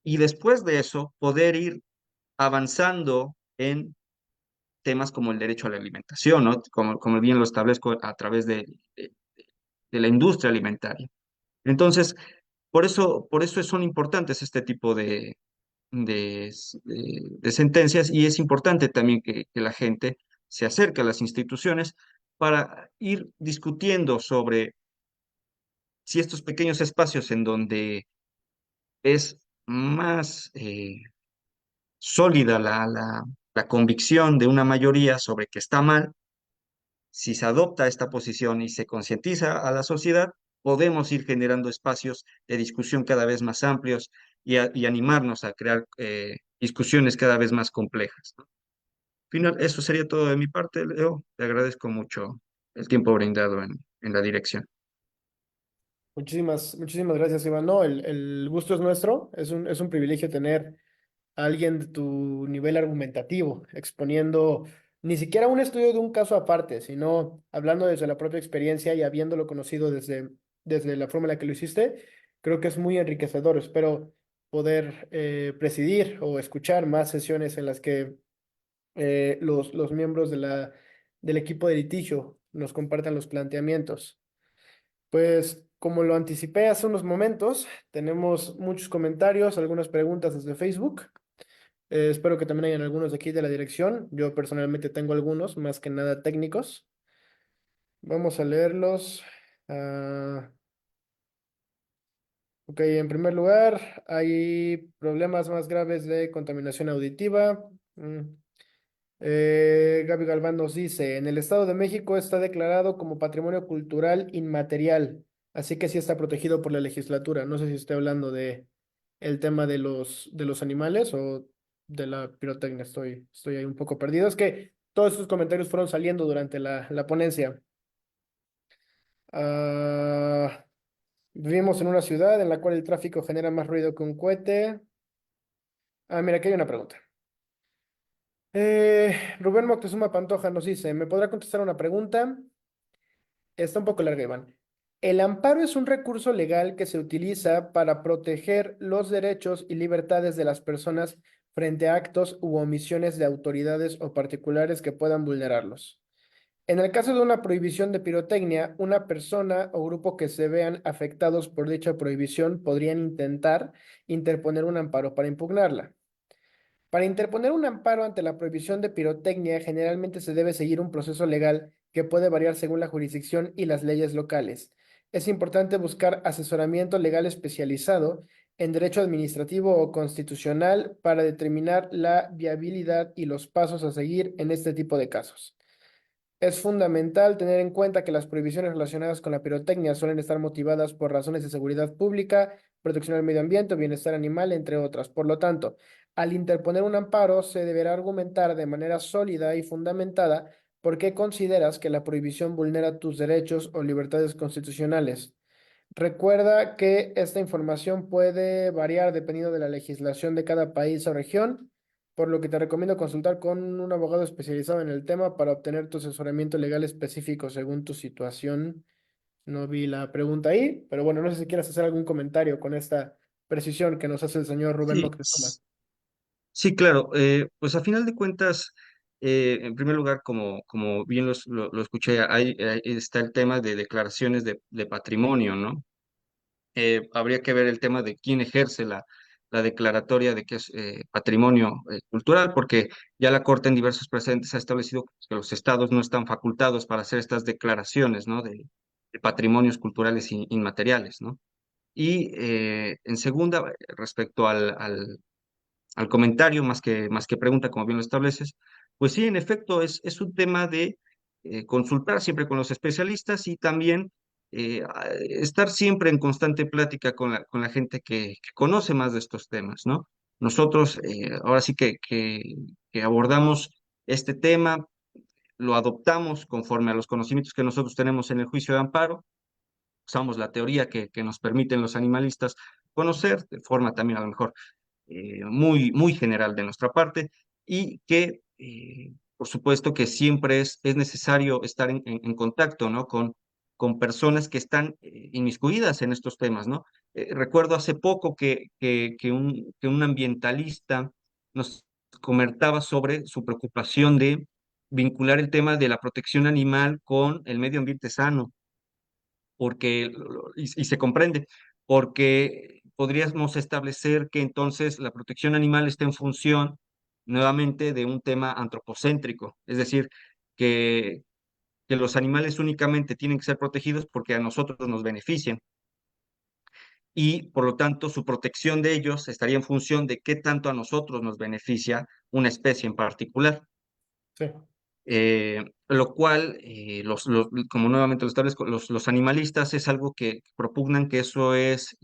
Y después de eso, poder ir avanzando en temas como el derecho a la alimentación, ¿no? Como bien lo establezco a través de la industria alimentaria. Entonces, por eso son importantes este tipo de sentencias y es importante también que la gente se acerque a las instituciones para ir discutiendo sobre si estos pequeños espacios en donde es más sólida la convicción de una mayoría sobre que está mal, si se adopta esta posición y se concientiza a la sociedad, podemos ir generando espacios de discusión cada vez más amplios y animarnos a crear discusiones cada vez más complejas, ¿no? Final, eso sería todo de mi parte, Leo. Te agradezco mucho el tiempo brindado en la dirección. Muchísimas gracias, Iván. No, el gusto es nuestro. Es un privilegio tener a alguien de tu nivel argumentativo, exponiendo ni siquiera un estudio de un caso aparte, sino hablando desde la propia experiencia y habiéndolo conocido desde la forma en la que lo hiciste. Creo que es muy enriquecedor. Espero poder presidir o escuchar más sesiones en las que los miembros del equipo de litigio nos compartan los planteamientos. Pues como lo anticipé hace unos momentos, tenemos muchos comentarios, algunas preguntas desde Facebook. Espero que también hayan algunos de aquí de la dirección. Yo personalmente tengo algunos, más que nada técnicos. Vamos a leerlos. Ah, ok, en primer lugar, hay problemas más graves de contaminación auditiva. Gaby Galván nos dice, en el Estado de México está declarado como patrimonio cultural inmaterial, así que sí está protegido por la legislatura. No sé si estoy hablando de el tema de los animales o de la pirotecnia. Estoy ahí un poco perdido. Es que todos estos comentarios fueron saliendo durante la ponencia. Ah, vivimos en una ciudad en la cual el tráfico genera más ruido que un cohete. Ah, mira, aquí hay una pregunta. Rubén Moctezuma Pantoja nos dice, ¿me podrá contestar una pregunta? Está un poco larga, Iván. El amparo es un recurso legal que se utiliza para proteger los derechos y libertades de las personas frente a actos u omisiones de autoridades o particulares que puedan vulnerarlos. En el caso de una prohibición de pirotecnia, una persona o grupo que se vean afectados por dicha prohibición podrían intentar interponer un amparo para impugnarla. Para interponer un amparo ante la prohibición de pirotecnia, generalmente se debe seguir un proceso legal que puede variar según la jurisdicción y las leyes locales. Es importante buscar asesoramiento legal especializado en derecho administrativo o constitucional para determinar la viabilidad y los pasos a seguir en este tipo de casos. Es fundamental tener en cuenta que las prohibiciones relacionadas con la pirotecnia suelen estar motivadas por razones de seguridad pública, protección del medio ambiente o bienestar animal, entre otras. Por lo tanto, al interponer un amparo, se deberá argumentar de manera sólida y fundamentada por qué consideras que la prohibición vulnera tus derechos o libertades constitucionales. Recuerda que esta información puede variar dependiendo de la legislación de cada país o región, por lo que te recomiendo consultar con un abogado especializado en el tema para obtener tu asesoramiento legal específico según tu situación. No vi la pregunta ahí, pero bueno, no sé si quieres hacer algún comentario con esta precisión que nos hace el señor Rubén Sí, Moctezuma. sí, claro. Pues a final de cuentas, en primer lugar, como bien lo escuché, ahí está el tema de declaraciones de patrimonio, ¿no? Habría que ver el tema de quién ejerce la declaratoria de que es patrimonio cultural, porque ya la Corte en diversos precedentes ha establecido que los estados no están facultados para hacer estas declaraciones, ¿no? De patrimonios culturales inmateriales, ¿no? Y en segunda, respecto al comentario más que pregunta, como bien lo estableces, pues sí, en efecto, es un tema de consultar siempre con los especialistas y también estar siempre en constante plática con con la gente que conoce más de estos temas, ¿no? Nosotros ahora sí que abordamos este tema, lo adoptamos conforme a los conocimientos que nosotros tenemos en el juicio de amparo, usamos la teoría que nos permiten los animalistas conocer, de forma también a lo mejor muy general de nuestra parte y que, por supuesto, que siempre es necesario estar en contacto, ¿no? Con personas que están inmiscuidas en estos temas, ¿no? Recuerdo hace poco que un ambientalista nos comentaba sobre su preocupación de vincular el tema de la protección animal con el medio ambiente sano porque, y se comprende, porque podríamos establecer que entonces la protección animal está en función nuevamente de un tema antropocéntrico, es decir, que, que los animales únicamente tienen que ser protegidos porque a nosotros nos benefician y por lo tanto su protección de ellos estaría en función de qué tanto a nosotros nos beneficia una especie en particular. Sí, Lo cual, como nuevamente lo establezco, los animalistas es algo que propugnan que eso es,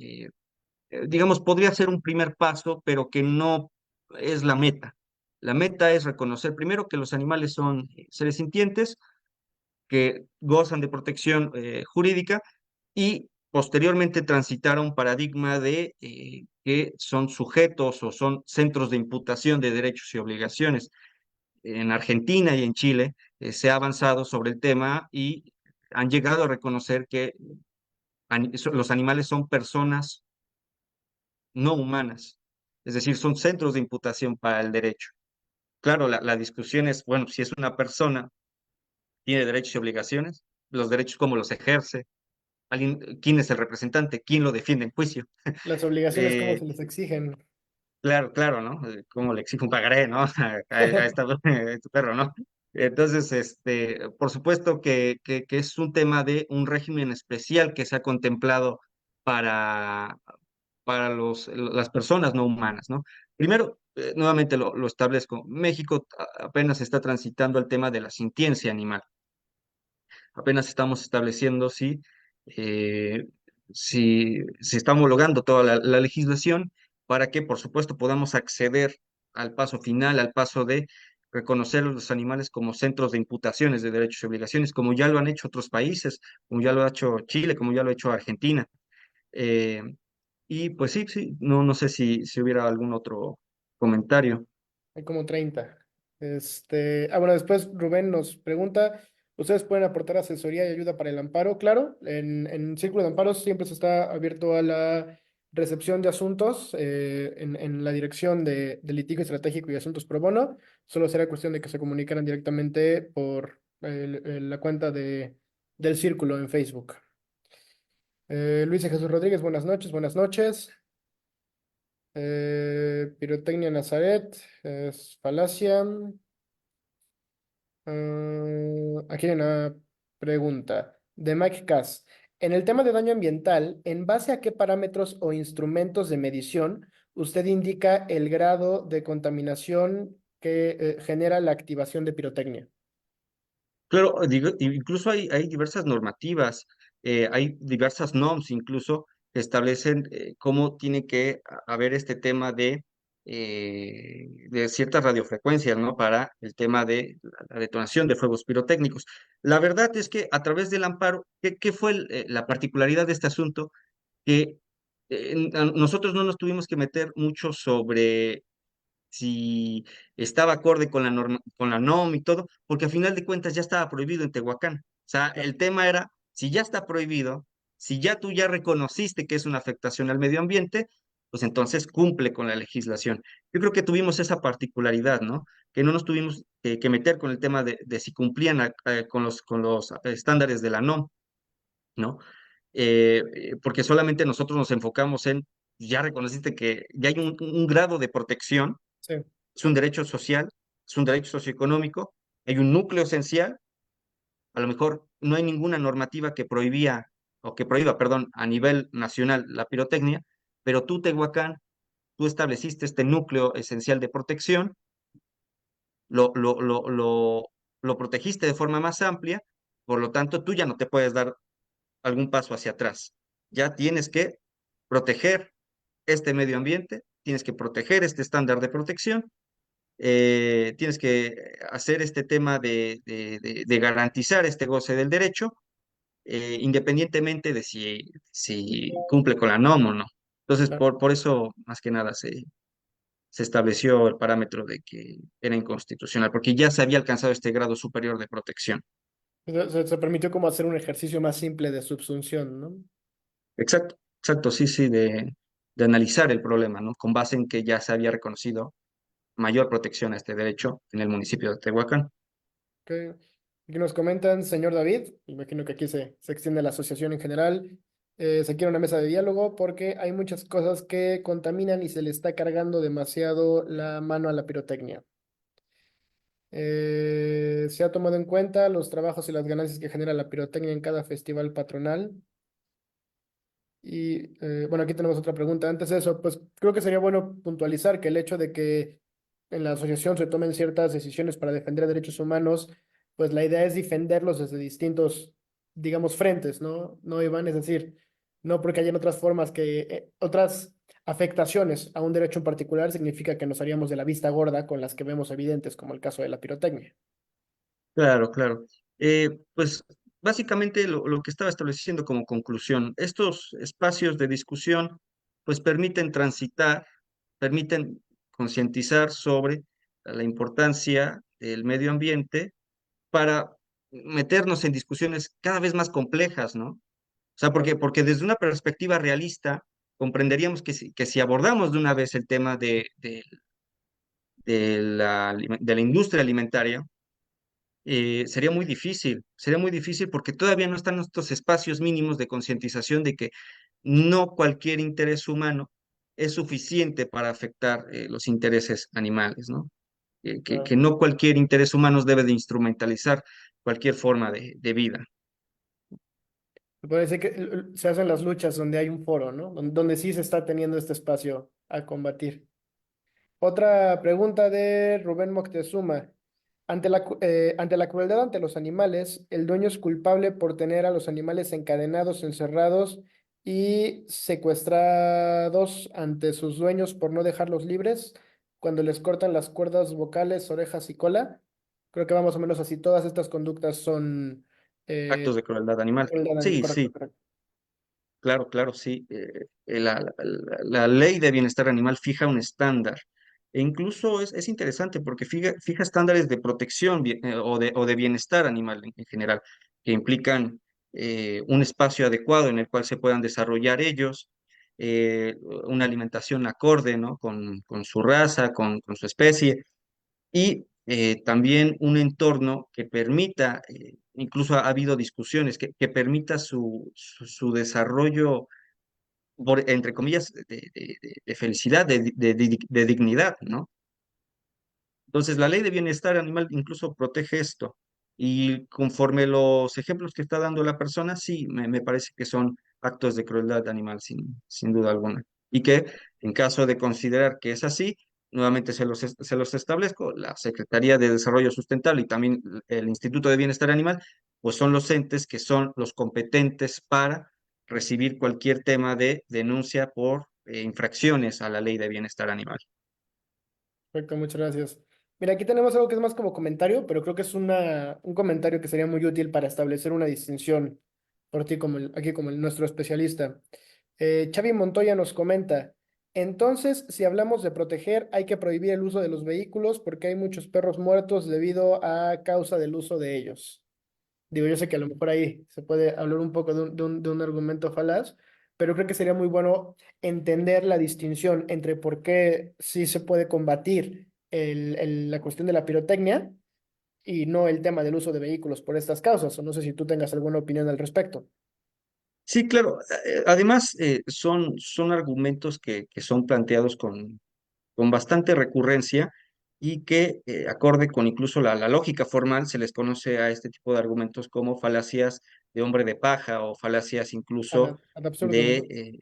digamos, podría ser un primer paso, pero que no es la meta. La meta es reconocer primero que los animales son seres sintientes, que gozan de protección jurídica y posteriormente transitar a un paradigma de que son sujetos o son centros de imputación de derechos y obligaciones en Argentina y en Chile se ha avanzado sobre el tema y han llegado a reconocer que los animales son personas no humanas, es decir, son centros de imputación para el derecho. Claro, la discusión es, bueno, si es una persona, tiene derechos y obligaciones, los derechos cómo los ejerce, quién es el representante, quién lo defiende en juicio. las obligaciones, ¿cómo Eh, se les exigen? Claro, claro, ¿no? Como le exige un pagaré, ¿no? A este perro, ¿no? Entonces, por supuesto que es un tema de un régimen especial que se ha contemplado para, para las personas no humanas, ¿no? Primero, nuevamente lo establezco, México apenas está transitando el tema de la sintiencia animal, apenas estamos estableciendo eh, si está homologando toda la legislación para que, por supuesto, podamos acceder al paso final, al paso de reconocer a los animales como centros de imputaciones de derechos y obligaciones, como ya lo han hecho otros países, como ya lo ha hecho Chile, como ya lo ha hecho Argentina. Eh, y pues sí, sí, no sé si hubiera algún otro comentario. Hay como 30. Bueno, después Rubén nos pregunta, ¿ustedes pueden aportar asesoría y ayuda para el amparo? Claro, en Círculo de Amparos siempre se está abierto a la recepción de asuntos en la dirección de litigio estratégico y asuntos pro bono. Solo será cuestión de que se comunicaran directamente por la cuenta del Círculo en Facebook. Luis Jesús Rodríguez, buenas noches, buenas noches. Pirotecnia Nazaret, es falacia. Aquí hay una pregunta de Mike Cass. En el tema de daño ambiental, ¿en base a qué parámetros o instrumentos de medición usted indica el grado de contaminación que genera la activación de pirotecnia? Claro, digo, incluso hay diversas normativas, hay diversas norms incluso que establecen cómo tiene que haber este tema de ciertas radiofrecuencias, ¿no? Para el tema de la detonación de fuegos pirotécnicos. La verdad es que a través del amparo, ¿qué fue la particularidad de este asunto? Que nosotros no nos tuvimos que meter mucho sobre si estaba acorde con la norma, con la NOM y todo, porque a final de cuentas ya estaba prohibido en Tehuacán. O sea, Claro. el tema era, si ya está prohibido, si ya tú ya reconociste que es una afectación al medio ambiente, pues entonces cumple con la legislación. Yo creo que tuvimos esa particularidad, ¿no? Que no nos tuvimos que meter con el tema de si cumplían con los estándares de la NOM, ¿no? Porque solamente nosotros nos enfocamos en, ya reconociste que ya hay un grado de protección, Sí, es un derecho social, es un derecho socioeconómico, hay un núcleo esencial, a lo mejor no hay ninguna normativa que prohibía o que prohíba, perdón, a nivel nacional la pirotecnia, pero tú, Tehuacán, tú estableciste este núcleo esencial de protección, lo, lo, lo, lo, lo protegiste de forma más amplia, por lo tanto, tú ya no te puedes dar algún paso hacia atrás. Ya tienes que proteger este medio ambiente, tienes que proteger este estándar de protección, tienes que hacer este tema de garantizar este goce del derecho, independientemente de si cumple con la norma o no. Entonces, claro. por eso, más que nada, se estableció el parámetro de que era inconstitucional, porque ya se había alcanzado este grado superior de protección. Se permitió como hacer un ejercicio más simple de subsunción, ¿no? Exacto, exacto, sí, sí, de analizar el problema, ¿no? Con base en que ya se había reconocido mayor protección a este derecho en el municipio de Tehuacán. Ok. Aquí nos comentan, señor David, imagino que aquí se extiende la asociación en general, se quiere una mesa de diálogo porque hay muchas cosas que contaminan y se le está cargando demasiado la mano a la pirotecnia. Se ha tomado en cuenta los trabajos y las ganancias que genera la pirotecnia en cada festival patronal. Y bueno, aquí tenemos otra pregunta. Antes de eso, pues creo que sería bueno puntualizar que el hecho de que en la asociación se tomen ciertas decisiones para defender derechos humanos, pues la idea es defenderlos desde distintos, digamos, frentes, ¿no? No, Iván, es decir, no porque hayan otras formas otras afectaciones a un derecho en particular, significa que nos haríamos de la vista gorda con las que vemos evidentes, como el caso de la pirotecnia. Claro, claro. Pues básicamente lo que estaba estableciendo como conclusión, estos espacios de discusión pues permiten transitar, permiten concientizar sobre la importancia del medio ambiente para meternos en discusiones cada vez más complejas, ¿no? O sea, Claro, porque desde una perspectiva realista comprenderíamos que si abordamos de una vez el tema de la industria alimentaria, sería muy difícil porque todavía no están estos espacios mínimos de concientización de que no cualquier interés humano es suficiente para afectar los intereses animales, ¿no? Que claro. no cualquier interés humano debe de instrumentalizar cualquier forma de vida. Me parece que se hacen las luchas donde hay un foro, ¿no? Donde sí se está teniendo este espacio a combatir. Otra pregunta de Rubén Moctezuma. Ante la crueldad ante los animales, ¿el dueño es culpable por tener a los animales encadenados, encerrados y secuestrados ante sus dueños por no dejarlos libres cuando les cortan las cuerdas vocales, orejas y cola. Creo que va más o menos así. Todas estas conductas son Actos de crueldad animal. Sí, correcto, sí. correcto. Claro, claro, sí. La ley de bienestar animal fija un estándar. E incluso es interesante porque fija estándares de protección o de bienestar animal en general, que implican un espacio adecuado en el cual se puedan desarrollar ellos, una alimentación acorde, ¿no? Con su raza, con su especie, y también un entorno que permita, incluso ha habido discusiones, que permita su desarrollo entre comillas, de felicidad, de dignidad, ¿no? Entonces, la ley de bienestar animal incluso protege esto. Y conforme los ejemplos que está dando la persona, sí, me parece que son actos de crueldad animal, sin duda alguna. Y que en caso de considerar que es así, nuevamente se los establezco, la Secretaría de Desarrollo Sustentable y también el Instituto de Bienestar Animal, pues son los entes que son los competentes para recibir cualquier tema de denuncia por infracciones a la ley de bienestar animal. Perfecto, muchas gracias. Mira, aquí tenemos algo que es más como comentario, pero creo que es un comentario que sería muy útil para establecer una distinción por ti como aquí como nuestro especialista. Xavi Montoya nos comenta, entonces, si hablamos de proteger, hay que prohibir el uso de los vehículos porque hay muchos perros muertos debido a causa del uso de ellos. Digo, yo sé que a lo mejor ahí se puede hablar un poco de un argumento falaz, pero creo que sería muy bueno entender la distinción entre por qué sí se puede combatir la cuestión de la pirotecnia y no el tema del uso de vehículos por estas causas. O no sé si tú tengas alguna opinión al respecto. Sí, claro. Además, son argumentos que son planteados con bastante recurrencia y que, acorde con incluso la lógica formal, se les conoce a este tipo de argumentos como falacias de hombre de paja o falacias incluso Ad absurdum, de,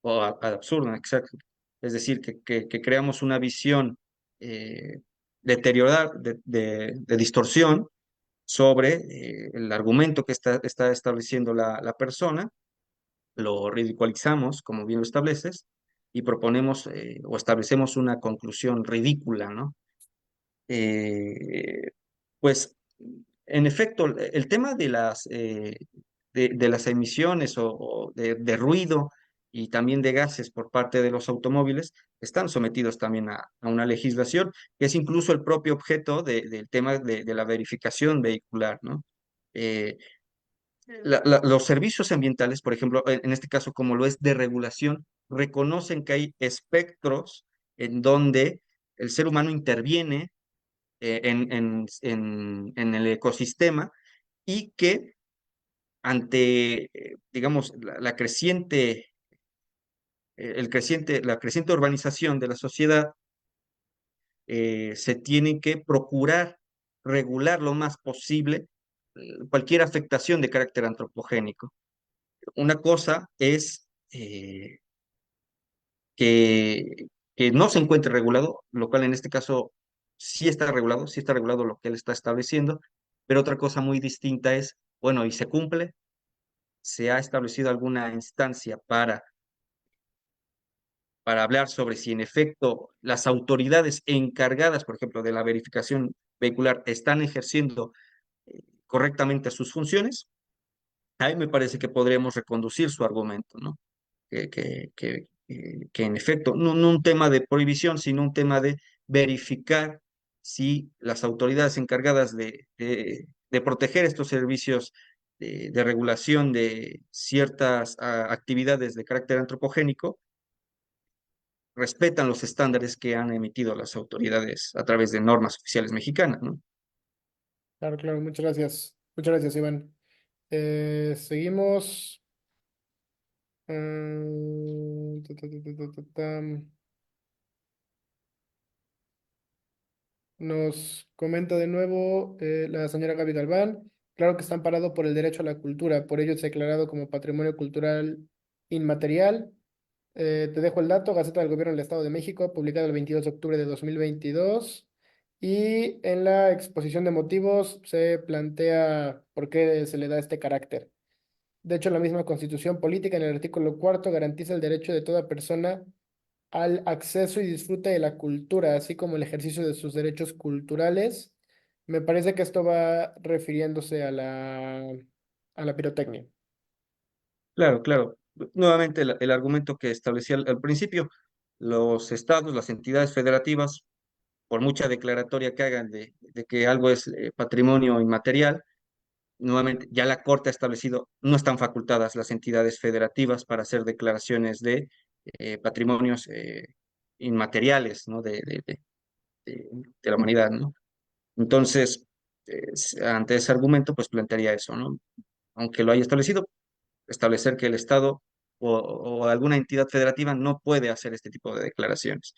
¿no? ad absurdum, exacto. Es decir, que creamos una visión deteriorada, de distorsión sobre el argumento que está estableciendo la persona, lo ridiculizamos, como bien lo estableces, y proponemos o establecemos una conclusión ridícula, ¿no? Eh, pues, en efecto, el tema de las emisiones de ruido y también de gases por parte de los automóviles están sometidos también a una legislación, que es incluso el propio objeto del tema de la verificación vehicular, ¿no? Eh, los servicios ambientales, por ejemplo, en este caso, como lo es de regulación, reconocen que hay espectros en donde el ser humano interviene en el ecosistema y que ante, digamos, la creciente urbanización de la sociedad, se tiene que procurar regular lo más posible cualquier afectación de carácter antropogénico. Una cosa es que, que no se encuentre regulado, lo cual en este caso sí está regulado lo que él está estableciendo, pero otra cosa muy distinta es, bueno, ¿y se cumple? ¿Se ha establecido alguna instancia para hablar sobre si en efecto las autoridades encargadas, por ejemplo, de la verificación vehicular están ejerciendo correctamente sus funciones? Ahí me parece que podríamos reconducir su argumento, ¿no? Que en efecto, no un tema de prohibición, sino un tema de verificar si las autoridades encargadas de proteger estos servicios de regulación de ciertas actividades de carácter antropogénico respetan los estándares que han emitido las autoridades a través de normas oficiales mexicanas, ¿no? Claro, claro, muchas gracias. Muchas gracias, Iván. Seguimos. Tam. Nos comenta de nuevo la señora Gaby Galván. Claro que están parados por el derecho a la cultura, por ello es declarado como patrimonio cultural inmaterial. Te dejo el dato, Gaceta del Gobierno del Estado de México, publicado el 22 de octubre de 2022. Y en la exposición de motivos se plantea por qué se le da este carácter. De hecho, la misma Constitución Política en el artículo cuarto garantiza el derecho de toda persona al acceso y disfrute de la cultura, así como el ejercicio de sus derechos culturales. Me parece que esto va refiriéndose a la pirotecnia. Claro, claro. Nuevamente el argumento que establecía al principio, los estados, las entidades federativas, por mucha declaratoria que hagan de que algo es patrimonio inmaterial, nuevamente ya la Corte ha establecido, no están facultadas las entidades federativas para hacer declaraciones de patrimonios inmateriales, ¿no? De- de la humanidad, ¿no? Entonces, ante ese argumento, pues plantearía eso, ¿no? Aunque lo haya establecido, establecer que el Estado o alguna entidad federativa no puede hacer este tipo de declaraciones.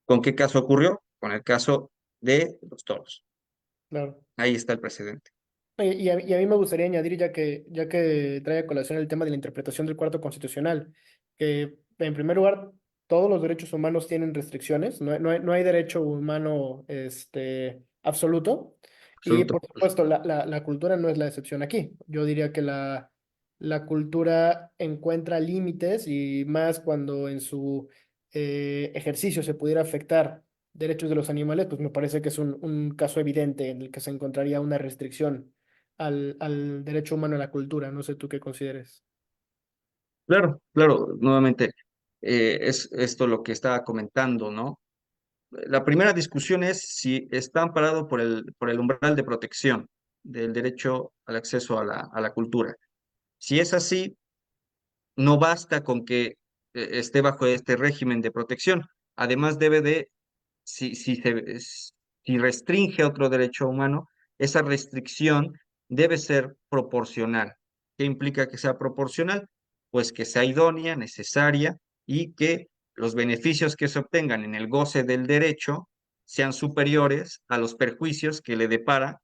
¿Con qué caso ocurrió? Con el caso de los toros. Claro. Ahí está el precedente. Oye, y a mí me gustaría añadir, ya que trae a colación el tema de la interpretación del cuarto constitucional, que en primer lugar, todos los derechos humanos tienen restricciones, no hay derecho humano absoluto, y Absoluto. por supuesto, la cultura no es la excepción aquí. Yo diría que la cultura encuentra límites y más cuando en su ejercicio se pudiera afectar derechos de los animales, pues me parece que es un caso evidente en el que se encontraría una restricción al derecho humano a la cultura. No sé tú qué consideres. Claro, claro, nuevamente, es esto lo que estaba comentando, ¿no? La primera discusión es si está amparado por el umbral de protección del derecho al acceso a la cultura. Si es así, no basta con que esté bajo este régimen de protección. Además, debe de, si restringe otro derecho humano, esa restricción debe ser proporcional. ¿Qué implica que sea proporcional? Pues que sea idónea, necesaria y que los beneficios que se obtengan en el goce del derecho sean superiores a los perjuicios que le depara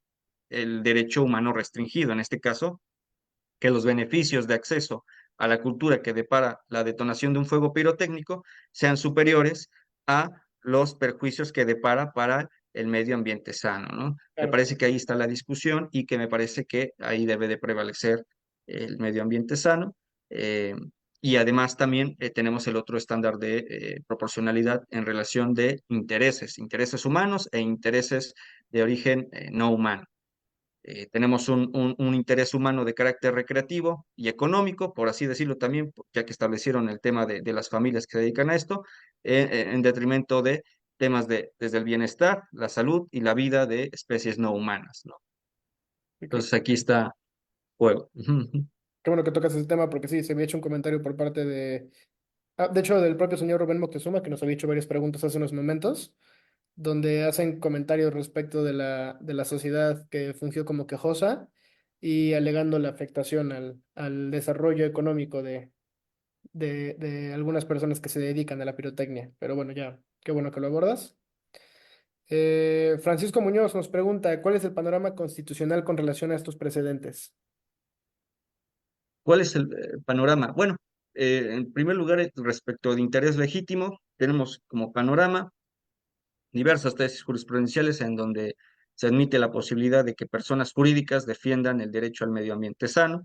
el derecho humano restringido. En este caso, que los beneficios de acceso a la cultura que depara la detonación de un fuego pirotécnico sean superiores a los perjuicios que depara para el medio ambiente sano, ¿no? Me Claro, parece que ahí está la discusión y que me parece que ahí debe de prevalecer el medio ambiente sano. eh, y además también tenemos el otro estándar de proporcionalidad en relación de intereses, intereses humanos e intereses de origen no humano. Tenemos un interés humano de carácter recreativo y económico, por así decirlo también, ya que establecieron el tema de las familias que se dedican a esto, en detrimento de temas desde el bienestar, la salud y la vida de especies no humanas, ¿no? ok. Entonces aquí está juego. Qué bueno que tocas ese tema porque sí, se había hecho un comentario por parte de hecho, del propio señor Rubén Moctezuma, que nos había hecho varias preguntas hace unos momentos, donde hacen comentarios respecto de la sociedad que fungió como quejosa y alegando la afectación al desarrollo económico de algunas personas que se dedican a la pirotecnia. Pero bueno, ya, qué bueno que lo abordas. Francisco Muñoz nos pregunta, ¿cuál es el panorama constitucional con relación a estos precedentes? ¿Cuál es el panorama? Bueno, en primer lugar, respecto de interés legítimo, tenemos como panorama diversas tesis jurisprudenciales en donde se admite la posibilidad de que personas jurídicas defiendan el derecho al medio ambiente sano.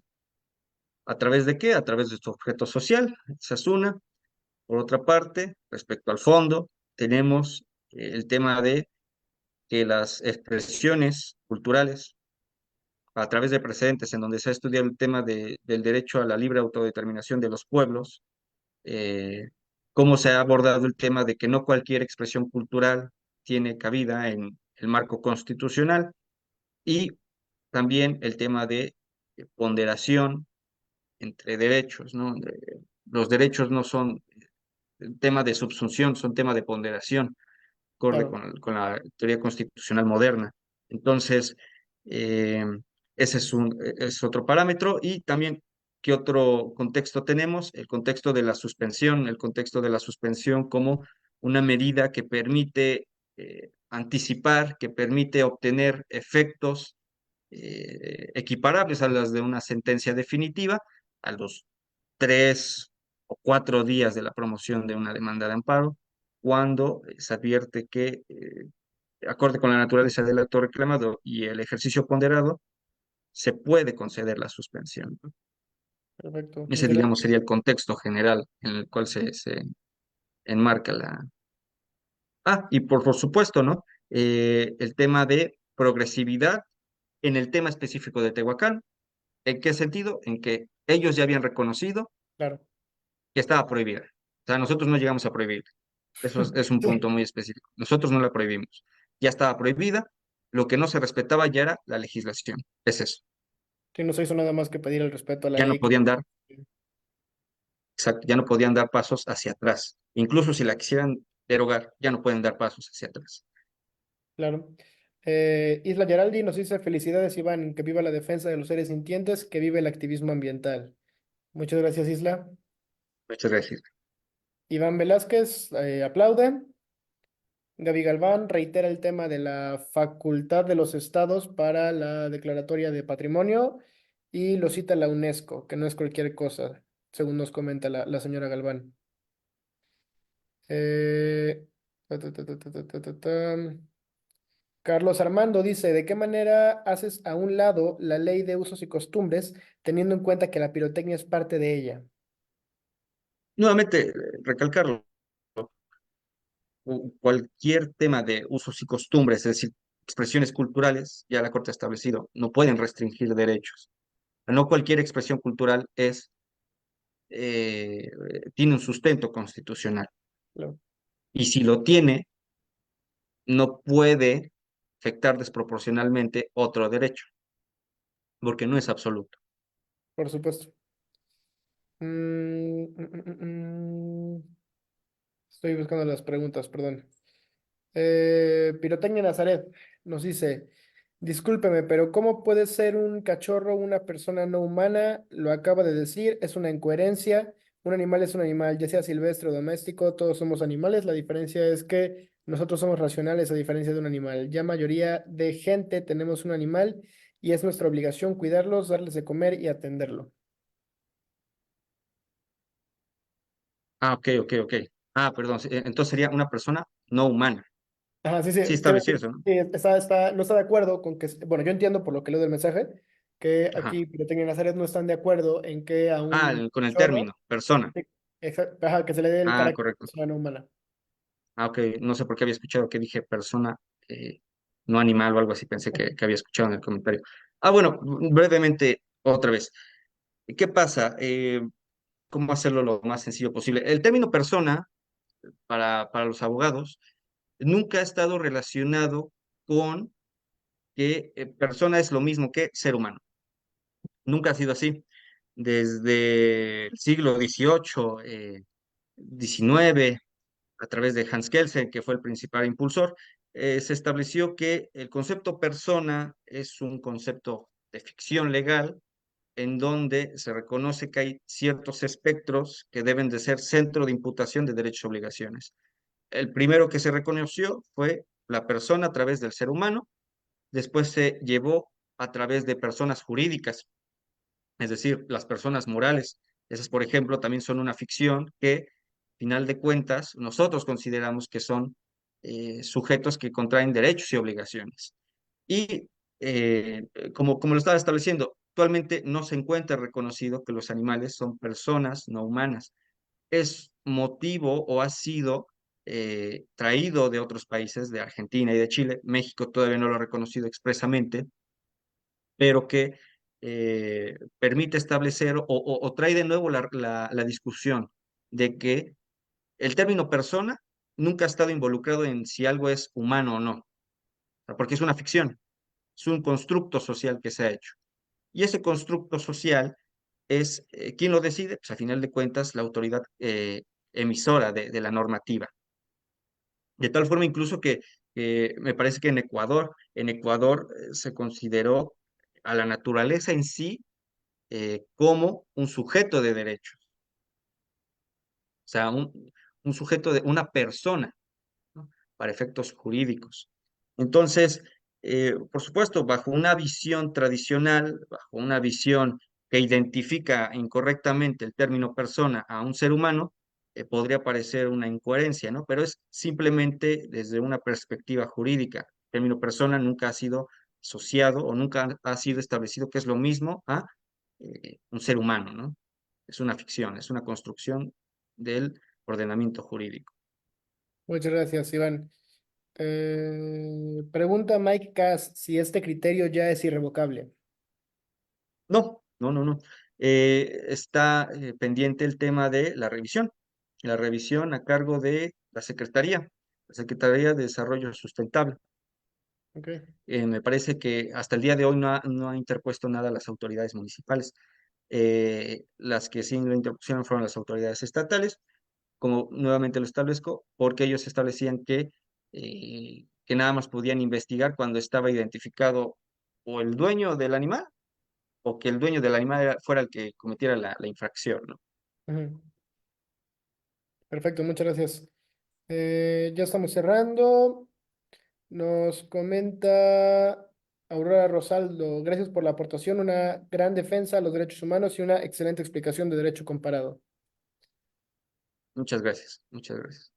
¿A través de qué? A través de su objeto social, esa es una. Por otra parte, respecto al fondo, tenemos el tema de que las expresiones culturales, a través de precedentes en donde se ha estudiado el tema del derecho a la libre autodeterminación de los pueblos, eh, cómo se ha abordado el tema de que no cualquier expresión cultural tiene cabida en el marco constitucional y también el tema de ponderación entre derechos, ¿no? Los derechos no son tema de subsunción, son tema de ponderación, acorde Claro, con la teoría constitucional moderna. Entonces, eh, ese es otro parámetro y también, ¿qué otro contexto tenemos? El contexto de la suspensión, el contexto de la suspensión como una medida que permite anticipar, que permite obtener efectos equiparables a las de una sentencia definitiva, a los 3 o 4 días de la promoción de una demanda de amparo, cuando se advierte que, acorde con la naturaleza del acto reclamado y el ejercicio ponderado, se puede conceder la suspensión, ¿no? Perfecto. Ese, Muchas digamos, gracias. sería el contexto general en el cual se enmarca la... Ah, y por supuesto, ¿no? El tema de progresividad en el tema específico de Tehuacán. ¿En qué sentido? En que ellos ya habían reconocido Claro. que estaba prohibida. O sea, nosotros no llegamos a prohibir. Eso es un Sí. punto muy específico. Nosotros no la prohibimos. Ya estaba prohibida. Lo que no se respetaba ya era la legislación. Es eso. Sí, no se hizo nada más que pedir el respeto a la Ya no ley que... podían dar, exacto, ya no podían dar pasos hacia atrás. Incluso si la quisieran derogar, ya no pueden dar pasos hacia atrás. Claro. Isla Geraldi nos dice felicidades, Iván, que viva la defensa de los seres sintientes, que vive el activismo ambiental. Muchas gracias, Isla. Muchas gracias. Iván Velázquez aplaude. Gaby Galván reitera el tema de la facultad de los estados para la declaratoria de patrimonio y lo cita la UNESCO, que no es cualquier cosa, según nos comenta la señora Galván. Eh, ta, ta, ta, ta, ta, ta, ta, ta. Carlos Armando dice, ¿de qué manera haces a un lado la ley de usos y costumbres, teniendo en cuenta que la pirotecnia es parte de ella? Nuevamente, recalcarlo, cualquier tema de usos y costumbres, es decir, expresiones culturales, ya la Corte ha establecido, no pueden restringir derechos. No cualquier expresión cultural tiene un sustento constitucional. Claro, Y si lo tiene, no puede afectar desproporcionalmente otro derecho, porque no es absoluto. por supuesto. Mm, mm, mm, mm, mm. Estoy buscando las preguntas, perdón. Pirotecnia Nazaret nos dice, discúlpeme, pero ¿cómo puede ser un cachorro una persona no humana? Lo acaba de decir, es una incoherencia. Un animal es un animal, ya sea silvestre o doméstico, todos somos animales. La diferencia es que nosotros somos racionales a diferencia de un animal. Ya mayoría de gente tenemos un animal y es nuestra obligación cuidarlos, darles de comer y atenderlo. Ah, ok, ok, ok. Ah, perdón. Entonces sería una persona no humana. Ajá, sí, sí, Sí quiere estableció decir, eso, ¿no? sí, no está de acuerdo con que, bueno, yo entiendo por lo que leo del mensaje, que Ajá. aquí Pirotecnia y Nazaret no están de acuerdo en que a Ah, un con el chorro, término, persona. sí, ajá, que se le dé el Ah, carácter de correcto. persona no humana. Ah, ok. No sé por qué había escuchado que dije persona, no animal o algo así. Pensé que había escuchado en el comentario. Ah, bueno, brevemente, otra vez. ¿Qué pasa? ¿Cómo hacerlo lo más sencillo posible? El término persona, para los abogados, nunca ha estado relacionado con que persona es lo mismo que ser humano. Nunca ha sido así. Desde el siglo XVIII, XIX, a través de Hans Kelsen, que fue el principal impulsor, se estableció que el concepto persona es un concepto de ficción legal en donde se reconoce que hay ciertos espectros que deben de ser centro de imputación de derechos y obligaciones. El primero que se reconoció fue la persona a través del ser humano, después se llevó a través de personas jurídicas, es decir, las personas morales. Esas, por ejemplo, también son una ficción que, final de cuentas, nosotros consideramos que son sujetos que contraen derechos y obligaciones. Y como lo estaba estableciendo, actualmente no se encuentra reconocido que los animales son personas no humanas. Es motivo o ha sido traído de otros países, de Argentina y de Chile. México todavía no lo ha reconocido expresamente, pero que permite establecer o trae de nuevo la discusión de que el término persona nunca ha estado involucrado en si algo es humano o no, o sea, porque es una ficción, es un constructo social que se ha hecho. Y ese constructo social es, ¿quién lo decide? Pues a final de cuentas, la autoridad emisora de la normativa. De tal forma incluso que me parece que en Ecuador se consideró a la naturaleza en sí como un sujeto de derechos, o sea, un sujeto de una persona, ¿no? Para efectos jurídicos. Entonces, por supuesto, bajo una visión tradicional, bajo una visión que identifica incorrectamente el término persona a un ser humano, podría parecer una incoherencia, ¿no? Pero es simplemente desde una perspectiva jurídica. El término persona nunca ha sido asociado o nunca ha sido establecido que es lo mismo a un ser humano, ¿no? es una ficción, es una construcción del ordenamiento jurídico. Muchas gracias, Iván. Pregunta Mike Cass si este criterio ya es irrevocable. No, no, no, no. Está pendiente el tema de la revisión a cargo de la Secretaría de Desarrollo Sustentable. Ok. Me parece que hasta el día de hoy no ha interpuesto nada a las autoridades municipales. Las que sí lo interpusieron fueron las autoridades estatales, como nuevamente lo establezco, porque ellos establecían que nada más podían investigar cuando estaba identificado o el dueño del animal o que el dueño del animal fuera el que cometiera la infracción, ¿no? Ujú. Perfecto, muchas gracias. Ya estamos cerrando. Nos comenta Aurora Rosaldo, gracias por la aportación, una gran defensa a los derechos humanos y una excelente explicación de derecho comparado. Muchas gracias, muchas gracias.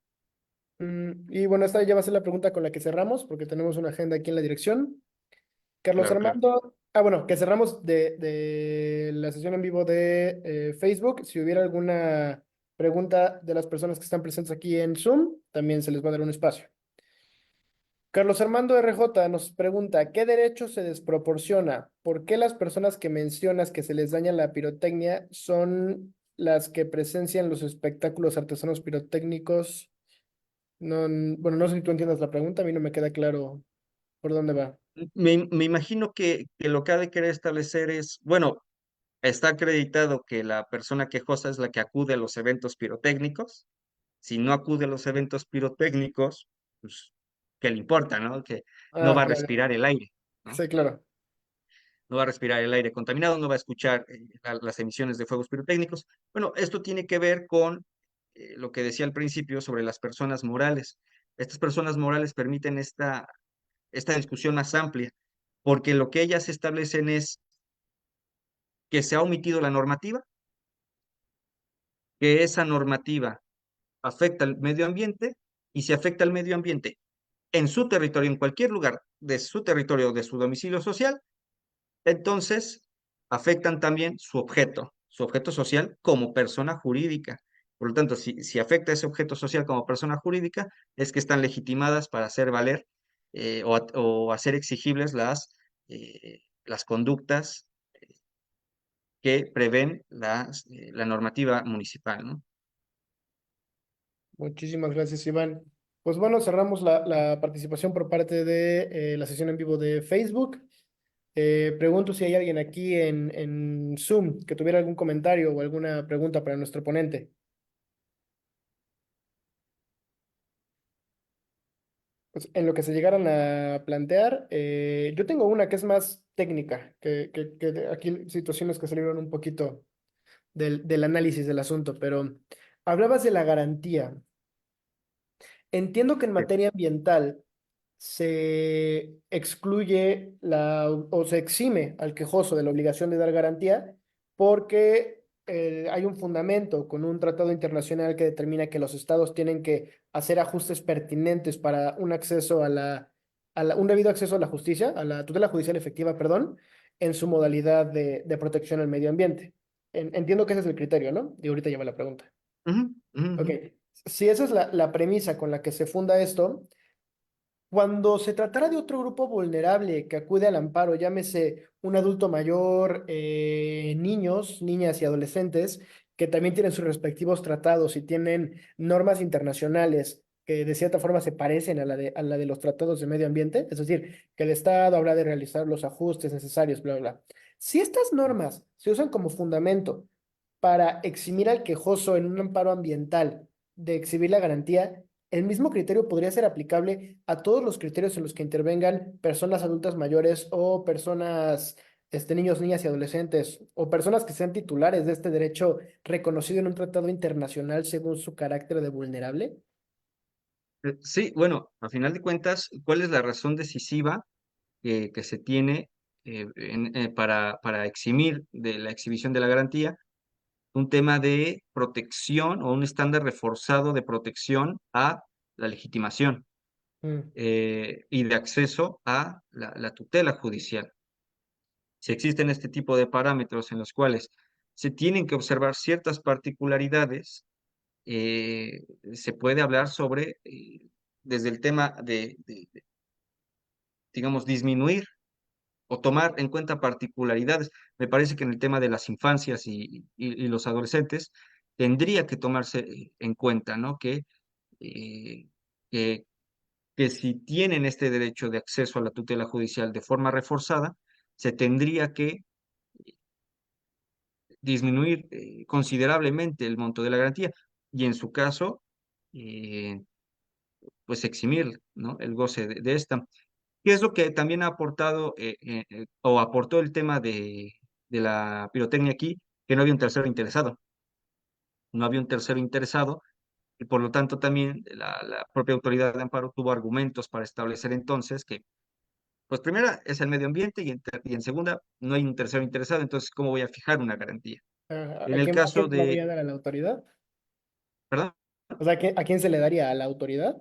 Y bueno, esta ya va a ser la pregunta con la que cerramos, porque tenemos una agenda aquí en la dirección. Carlos Claro, claro. Armando, bueno, que cerramos de la sesión en vivo de Facebook. Si hubiera alguna pregunta de las personas que están presentes aquí en Zoom, también se les va a dar un espacio. Carlos Armando RJ nos pregunta, ¿qué derecho se desproporciona? ¿Por qué las personas que mencionas que se les daña la pirotecnia son las que presencian los espectáculos artesanos pirotécnicos? No, bueno, no sé si tú entiendes la pregunta, a mí no me queda claro por dónde va. Me imagino que lo que ha de querer establecer es, bueno, está acreditado que la persona quejosa es la que acude a los eventos pirotécnicos. Si no acude a los eventos pirotécnicos, pues, ¿qué le importa, no? Que no Ah, va a ya, ya. respirar el aire, ¿no? Sí, claro. No va a respirar el aire contaminado, no va a escuchar las emisiones de fuegos pirotécnicos. Bueno, esto tiene que ver con lo que decía al principio sobre las personas morales. Estas personas morales permiten esta discusión más amplia, porque lo que ellas establecen es que se ha omitido la normativa, que esa normativa afecta al medio ambiente, y si afecta al medio ambiente en su territorio, en cualquier lugar de su territorio o de su domicilio social, entonces afectan también su objeto social como persona jurídica. Por lo tanto, si afecta ese objeto social como persona jurídica, es que están legitimadas para hacer valer o hacer exigibles las conductas que prevén la normativa municipal, ¿no? Muchísimas gracias, Iván. Pues bueno, cerramos la participación por parte de la sesión en vivo de Facebook. Pregunto si hay alguien aquí en Zoom que tuviera algún comentario o alguna pregunta para nuestro ponente. Pues en lo que se llegaran a plantear, yo tengo una que es más técnica, que aquí situaciones que salieron un poquito del análisis del asunto, pero hablabas de la garantía. Entiendo que en Sí. materia ambiental se excluye o se exime al quejoso de la obligación de dar garantía porque hay un fundamento con un tratado internacional que determina que los estados tienen que hacer ajustes pertinentes para un acceso un debido acceso a la justicia, a la tutela judicial efectiva, perdón, en su modalidad de protección al medio ambiente. Entiendo que ese es el criterio, ¿no? Y ahorita ya va la pregunta. Ujú, ujú, Ok, ujú. si esa es la premisa con la que se funda esto, cuando se tratara de otro grupo vulnerable que acude al amparo, llámese un adulto mayor, niños, niñas y adolescentes, que también tienen sus respectivos tratados y tienen normas internacionales que de cierta forma se parecen a la de los tratados de medio ambiente, es decir, que el Estado habla de realizar los ajustes necesarios, bla, bla, bla. Si estas normas se usan como fundamento para eximir al quejoso en un amparo ambiental de exhibir la garantía, el mismo criterio podría ser aplicable a todos los criterios en los que intervengan personas adultas mayores o personas, niños, niñas y adolescentes, o personas que sean titulares de este derecho reconocido en un tratado internacional según su carácter de vulnerable. Sí, bueno, a final de cuentas, ¿cuál es la razón decisiva que se tiene para eximir de la exhibición de la garantía? Un tema de protección o un estándar reforzado de protección a la legitimación Mm, y de acceso a la tutela judicial. Si existen este tipo de parámetros en los cuales se tienen que observar ciertas particularidades. Se puede hablar sobre, desde el tema de, digamos, disminuir o tomar en cuenta particularidades. Me parece que en el tema de las infancias y los adolescentes tendría que tomarse en cuenta, ¿no? Eh, que, que si tienen este derecho de acceso a la tutela judicial de forma reforzada, se tendría que disminuir considerablemente el monto de la garantía y en su caso, eh, pues eximir, ¿no? El goce de esta. ¿Qué es lo que también ha aportado o aportó el tema de la pirotecnia aquí? Que no había un tercero interesado. No había un tercero interesado y por lo tanto también la propia autoridad de amparo tuvo argumentos para establecer entonces que, pues primera es el medio ambiente y en segunda no hay un tercero interesado, entonces ¿cómo voy a fijar una garantía? En el A quién caso se le de, debería dar a la autoridad? ¿perdón? O sea, a quién se le daría? ¿A la autoridad?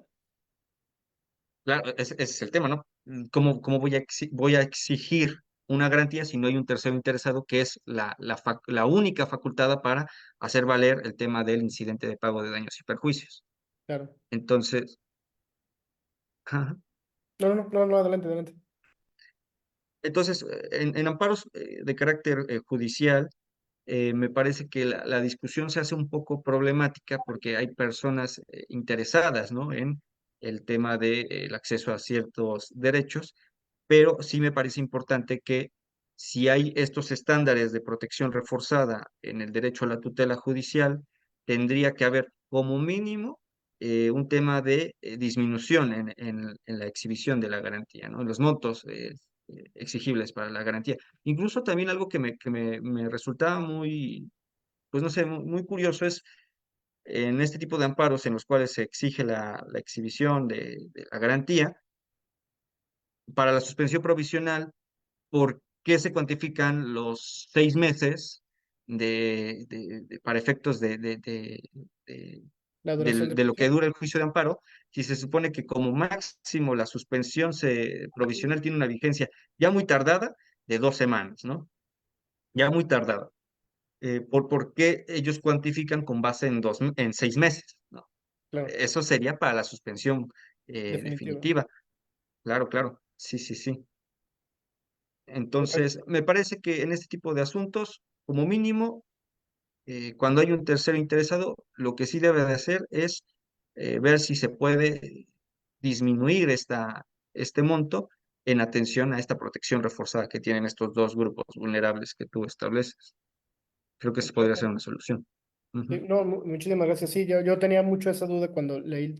Claro, ese es el tema, ¿no? ¿Cómo voy voy a exigir una garantía si no hay un tercero interesado que es la única facultada para hacer valer el tema del incidente de pago de daños y perjuicios? Claro. Entonces, ajá. No, adelante, adelante. Entonces, en amparos de carácter judicial, me parece que la discusión se hace un poco problemática porque hay personas interesadas, ¿no? En el tema del acceso a ciertos derechos, pero sí me parece importante que si hay estos estándares de protección reforzada en el derecho a la tutela judicial, tendría que haber como mínimo un tema de disminución en la exhibición de la garantía, ¿no? En los montos exigibles para la garantía. Incluso también algo me resultaba muy, pues no sé, muy curioso es en este tipo de amparos en los cuales se exige la exhibición de la garantía, para la suspensión provisional, ¿por qué se cuantifican los 6 meses para efectos de- La duración de de lo que prisión. dura el juicio de amparo? Si se supone que como máximo la suspensión provisional tiene una vigencia ya muy tardada de 2 semanas, ¿no? Ya muy tardada. ¿Por qué ellos cuantifican con base en 6 meses? ¿No? Claro, Eso sería para la suspensión definitiva. definitiva. Claro, claro. Sí, sí, sí. Entonces, Perfecto. me parece que en este tipo de asuntos, como mínimo, cuando hay un tercero interesado, lo que sí debe de hacer es ver si se puede disminuir este monto en atención a esta protección reforzada que tienen estos dos grupos vulnerables que tú estableces. Creo que eso podría ser Perfecto. una solución. Sí, Ujú. no, muchísimas gracias. Sí, yo tenía mucho esa duda cuando leí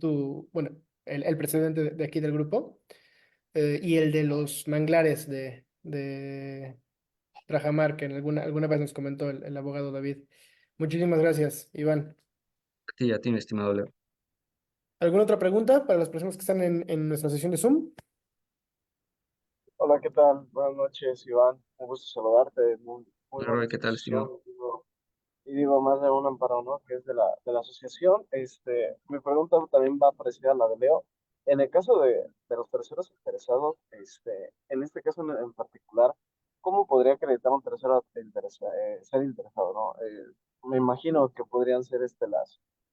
bueno, el precedente de aquí del grupo y el de los manglares de Trajamar, que en alguna vez nos comentó el abogado David. Muchísimas gracias, Iván. A ti, mi estimado Leo. ¿Alguna otra pregunta para las personas que están en nuestra sesión de Zoom? Hola, ¿qué tal? Buenas noches, Iván. Un gusto saludarte. Muy Claro, buena ¿qué tal, exposición. estimado? Y digo más de un amparo, ¿no? Que es de la asociación. Mi pregunta también va parecida a la de Leo. En el caso de los terceros interesados, en este caso en particular, ¿cómo podría acreditar un tercero ser interesado, ¿no? Me imagino que podrían ser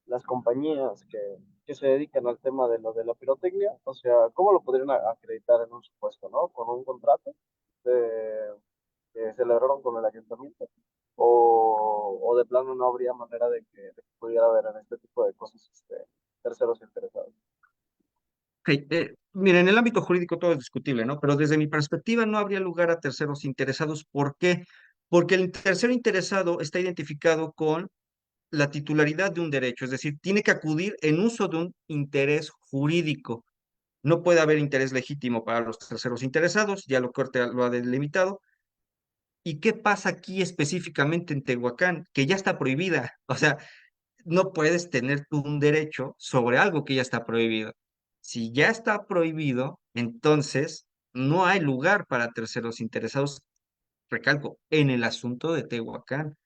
las compañías que se dedican al tema de lo de la pirotecnia. O sea, ¿cómo lo podrían acreditar en un supuesto, ¿no? Con un contrato que celebraron con el ayuntamiento o de plano no habría manera de que pudiera haber en este tipo de cosas terceros interesados. Ok, mira, en el ámbito jurídico todo es discutible, ¿no? Pero desde mi perspectiva no habría lugar a terceros interesados. ¿Por qué? Porque el tercero interesado está identificado con la titularidad de un derecho, es decir, tiene que acudir en uso de un interés jurídico. No puede haber interés legítimo para los terceros interesados, ya lo Corte lo ha delimitado. ¿Y qué pasa aquí específicamente en Tehuacán? Que ya está prohibida. O sea, no puedes tener tú un derecho sobre algo que ya está prohibido. Si ya está prohibido, entonces no hay lugar para terceros interesados, recalco, en el asunto de Tehuacán,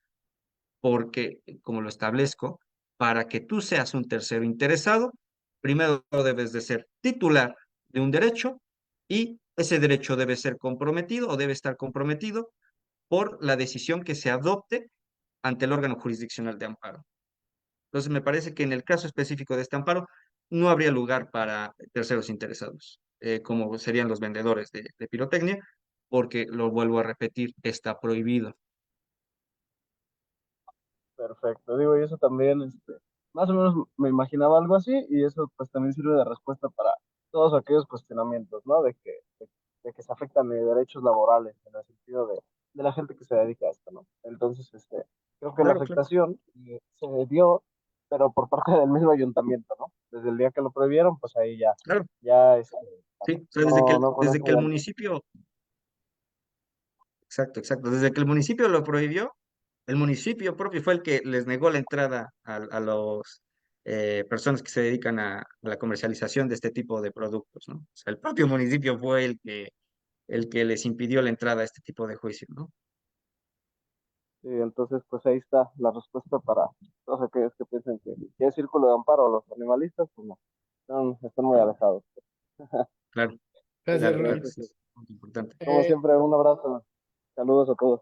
porque, como lo establezco, para que tú seas un tercero interesado, primero debes de ser titular de un derecho y ese derecho debe ser comprometido o debe estar comprometido por la decisión que se adopte ante el órgano jurisdiccional de amparo. Entonces, me parece que en el caso específico de este amparo no habría lugar para terceros interesados, como serían los vendedores de pirotecnia, porque lo vuelvo a repetir, está prohibido. Perfecto, digo, y eso también, más o menos me imaginaba algo así, y eso pues también sirve de respuesta para todos aquellos cuestionamientos, ¿no? De que se afectan derechos laborales, en el sentido de la gente que se dedica a esto, ¿no? Entonces, creo que la Claro, claro, afectación se dio, pero por parte del mismo ayuntamiento, ¿no? Desde el día que lo prohibieron, pues ahí ya, claro. ya, Sí, o sea, no, no con desde eso que el ya. municipio, exacto, exacto, desde que el municipio lo prohibió, el municipio propio fue el que les negó la entrada a los personas que se dedican a la comercialización de este tipo de productos, ¿no? O sea, el propio municipio fue el que les impidió la entrada a este tipo de juicio, ¿no? Sí, entonces, pues ahí está la respuesta para todos aquellos que piensan que es círculo de amparo a los animalistas, pues no, están muy alejados. Claro, Gracias, claro, Este, claro, Roy. ese es un punto importante. como Eh, siempre, un abrazo, saludos a todos.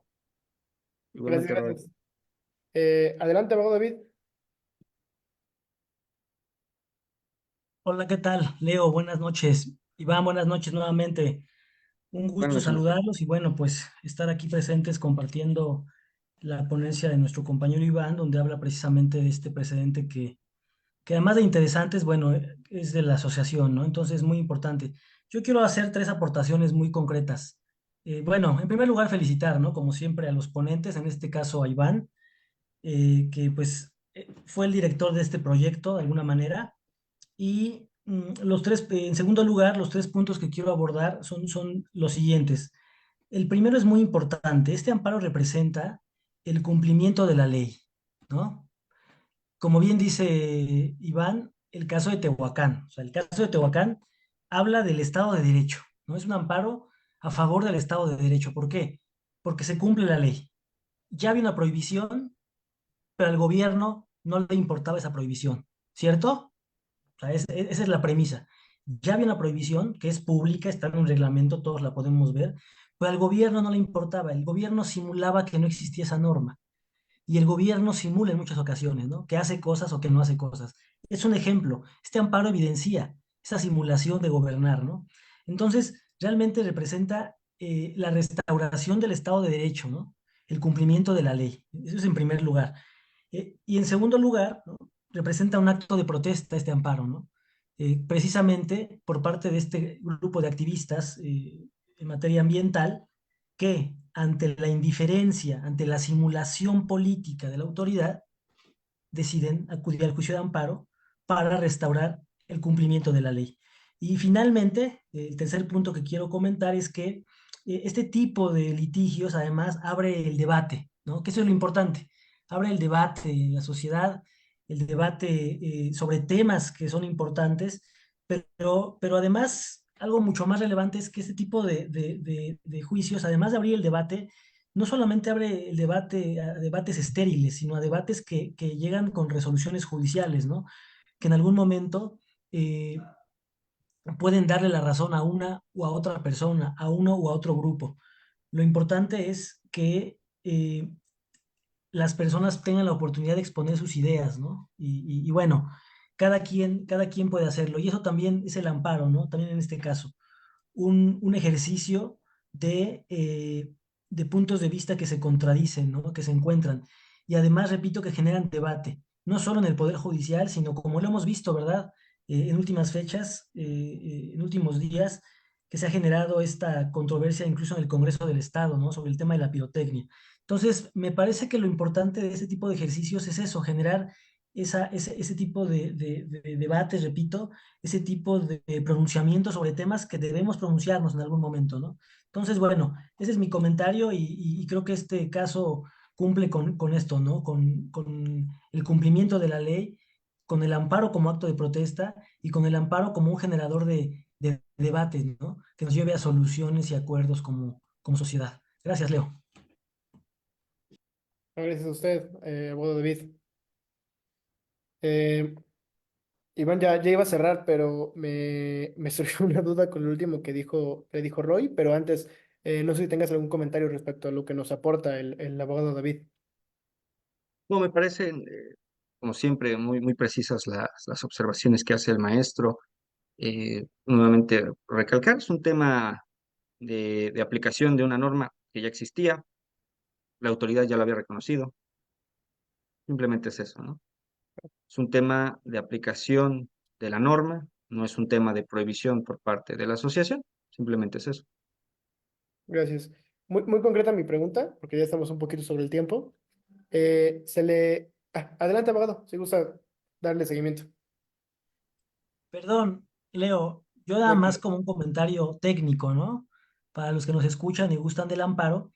gracias, Igualmente, Roy. gracias. Adelante, abogado David. Hola, ¿qué tal? Leo, buenas noches. Iván, buenas noches nuevamente. Un Buenas gusto noches, Martín. saludarlos y bueno, pues estar aquí presentes compartiendo la ponencia de nuestro compañero Iván, donde habla precisamente de este precedente que además de interesante es, bueno, es de la asociación, ¿no? Entonces, es muy importante. Yo quiero hacer tres aportaciones muy concretas. Bueno, en primer lugar, felicitar, ¿no? Como siempre, a los ponentes, en este caso a Iván, que pues fue el director de este proyecto de alguna manera y en segundo lugar, los tres puntos que quiero abordar son los siguientes. El primero es muy importante. Este amparo representa el cumplimiento de la ley, ¿no? Como bien dice Iván, el caso de Tehuacán. O sea, el caso de Tehuacán habla del Estado de Derecho, ¿no? Es un amparo a favor del Estado de Derecho. ¿Por qué? Porque se cumple la ley. Ya había una prohibición, pero al gobierno no le importaba esa prohibición, ¿cierto? O sea, esa es la premisa. Ya había una prohibición que es pública, está en un reglamento, todos la podemos ver, pero al gobierno no le importaba. El gobierno simulaba que no existía esa norma. Y el gobierno simula en muchas ocasiones, ¿no? Que hace cosas o que no hace cosas. Es un ejemplo. Este amparo evidencia esa simulación de gobernar, ¿no? Entonces, realmente representa la restauración del Estado de Derecho, ¿no? El cumplimiento de la ley. Eso es en primer lugar. Y en segundo lugar, ¿no? Representa un acto de protesta este amparo, ¿no? Precisamente por parte de este grupo de activistas en materia ambiental que ante la indiferencia, ante la simulación política de la autoridad, deciden acudir al juicio de amparo para restaurar el cumplimiento de la ley. Y finalmente, el tercer punto que quiero comentar es que este tipo de litigios además abre el debate, ¿no? Que eso es lo importante, abre el debate en la sociedad, el debate sobre temas que son importantes, pero además algo mucho más relevante es que este tipo de juicios, además de abrir el debate, no solamente abre el debate a debates estériles, sino a debates que llegan con resoluciones judiciales, ¿no? Que en algún momento eh, pueden darle la razón a una u a otra persona, a uno u a otro grupo. Lo importante es que las personas tengan la oportunidad de exponer sus ideas, ¿no? Y bueno, cada quien puede hacerlo. Y eso también es el amparo, ¿no? También en este caso un ejercicio de puntos de vista que se contradicen, ¿no? Que se encuentran. Y además, repito, que generan debate, no solo en el Poder Judicial, sino como lo hemos visto, ¿verdad? En últimas fechas, en últimos días, que se ha generado esta controversia incluso en el Congreso del Estado, ¿no? Sobre el tema de la pirotecnia. Entonces, me parece que lo importante de este tipo de ejercicios es eso, generar ese tipo de debates, repito, ese tipo de pronunciamiento sobre temas que debemos pronunciarnos en algún momento, ¿no? Entonces, bueno, ese es mi comentario y creo que este caso cumple con esto, ¿no? Con el cumplimiento de la ley, con el amparo como acto de protesta y con el amparo como un generador de debate, ¿no? Que nos lleve a soluciones y acuerdos como sociedad. Gracias, Leo. Gracias a usted, abogado David. Eh, Iván, ya iba a cerrar, pero me surgió una duda con lo último que dijo Roy, pero antes, no sé si tengas algún comentario respecto a lo que nos aporta el abogado David. Bueno, me parecen, como siempre, muy precisas las observaciones que hace el maestro. Nuevamente, recalcar, es un tema de aplicación de una norma que ya existía, la autoridad ya lo había reconocido, simplemente es eso, ¿no? Es un tema de aplicación de la norma, no es un tema de prohibición por parte de la asociación, simplemente es eso. Gracias. Muy concreta mi pregunta, porque ya estamos un poquito sobre el tiempo. Adelante, abogado, si gusta darle seguimiento. Perdón, Leo, yo nada más Tranquilo. como un comentario técnico, ¿no? Para los que nos escuchan y gustan del amparo,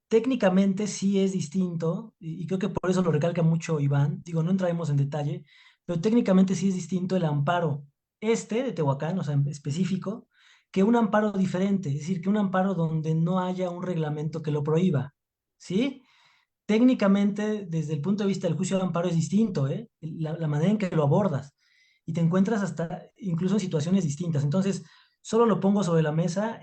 técnicamente sí es distinto, y creo que por eso lo recalca mucho Iván, digo, no entraremos en detalle, pero técnicamente sí es distinto el amparo este de Tehuacán, o sea, en específico, que un amparo diferente, es decir, que un amparo donde no haya un reglamento que lo prohíba, ¿sí? Técnicamente, desde el punto de vista del juicio de amparo es distinto, ¿eh? La manera en que lo abordas y te encuentras hasta incluso en situaciones distintas. Entonces, solo lo pongo sobre la mesa,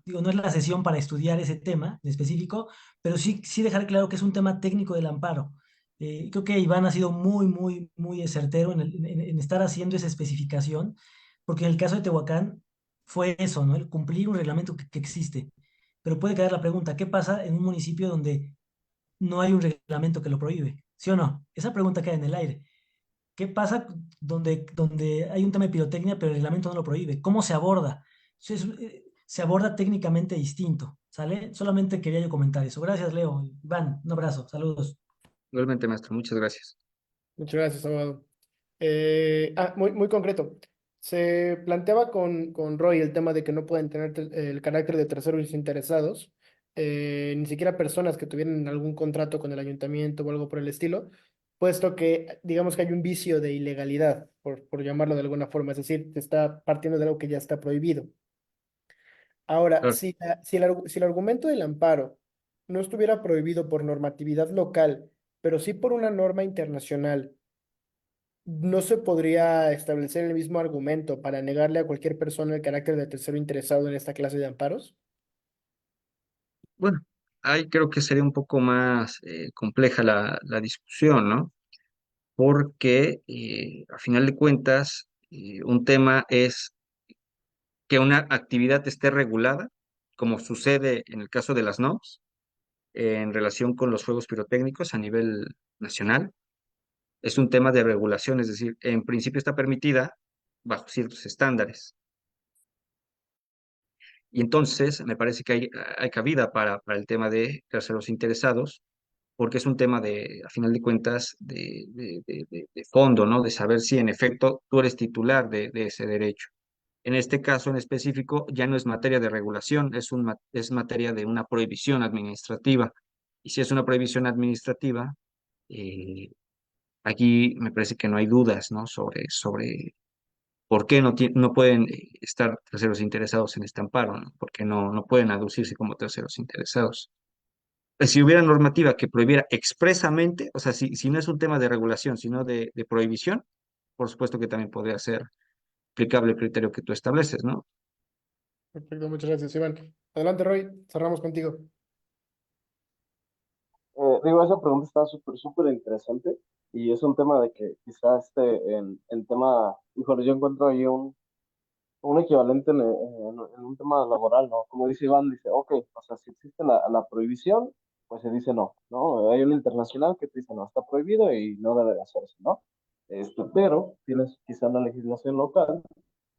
digo, no es la sesión para estudiar ese tema en específico, pero sí dejar claro que es un tema técnico del amparo. Creo que Iván ha sido muy certero en estar haciendo esa especificación, porque en el caso de Tehuacán fue eso, ¿no? El cumplir un reglamento que existe. Pero puede quedar la pregunta, ¿qué pasa en un municipio donde no hay un reglamento que lo prohíbe? ¿Sí o no? Esa pregunta queda en el aire. ¿Qué pasa donde hay un tema de pirotecnia, pero el reglamento no lo prohíbe? ¿Cómo se aborda? Se aborda técnicamente distinto, ¿sale? Solamente quería yo comentar eso. Gracias, Leo. Iván, un abrazo. Saludos. Igualmente, maestro, muchas gracias. Muchas gracias, abogado. Muy concreto. Se planteaba con Roy el tema de que no pueden tener el carácter de terceros interesados, ni siquiera personas que tuvieran algún contrato con el ayuntamiento o algo por el estilo, puesto que digamos que hay un vicio de ilegalidad, por llamarlo de alguna forma, es decir, te está partiendo de algo que ya está prohibido. Ahora, Claro. si el argumento del amparo no estuviera prohibido por normatividad local, pero sí por una norma internacional, ¿no se podría establecer el mismo argumento para negarle a cualquier persona el carácter de tercero interesado en esta clase de amparos? Bueno, ahí creo que sería un poco más compleja la discusión, ¿no? Porque a final de cuentas, un tema es que una actividad esté regulada, como sucede en el caso de las NOMS, en relación con los fuegos pirotécnicos a nivel nacional. Es un tema de regulación, es decir, en principio está permitida bajo ciertos estándares. Y entonces me parece que hay cabida para el tema de terceros interesados, porque es un tema de, a final de cuentas, de fondo, ¿no? De saber si en efecto tú eres titular de ese derecho. En este caso en específico ya no es materia de regulación, es materia de una prohibición administrativa. Y si es una prohibición administrativa, eh, aquí me parece que no hay dudas, ¿no? Sobre por qué no pueden estar terceros interesados en este amparo, ¿no? Porque no pueden aducirse como terceros interesados. Si hubiera normativa que prohibiera expresamente, o sea, si no es un tema de regulación, sino de prohibición, por supuesto que también podría ser aplicable el criterio que tú estableces, ¿no? Perfecto, muchas gracias, Iván. Adelante, Roy, cerramos contigo. Digo, esa pregunta está súper interesante y es un tema de que quizá en tema, híjole, yo encuentro ahí un equivalente en un tema laboral, ¿no? Como dice Iván, dice, ok, o sea, si existe la prohibición, pues se dice no, ¿no? Hay una internacional que te dice no, está prohibido y no debe de hacerse, ¿no? Pero tienes quizá una legislación local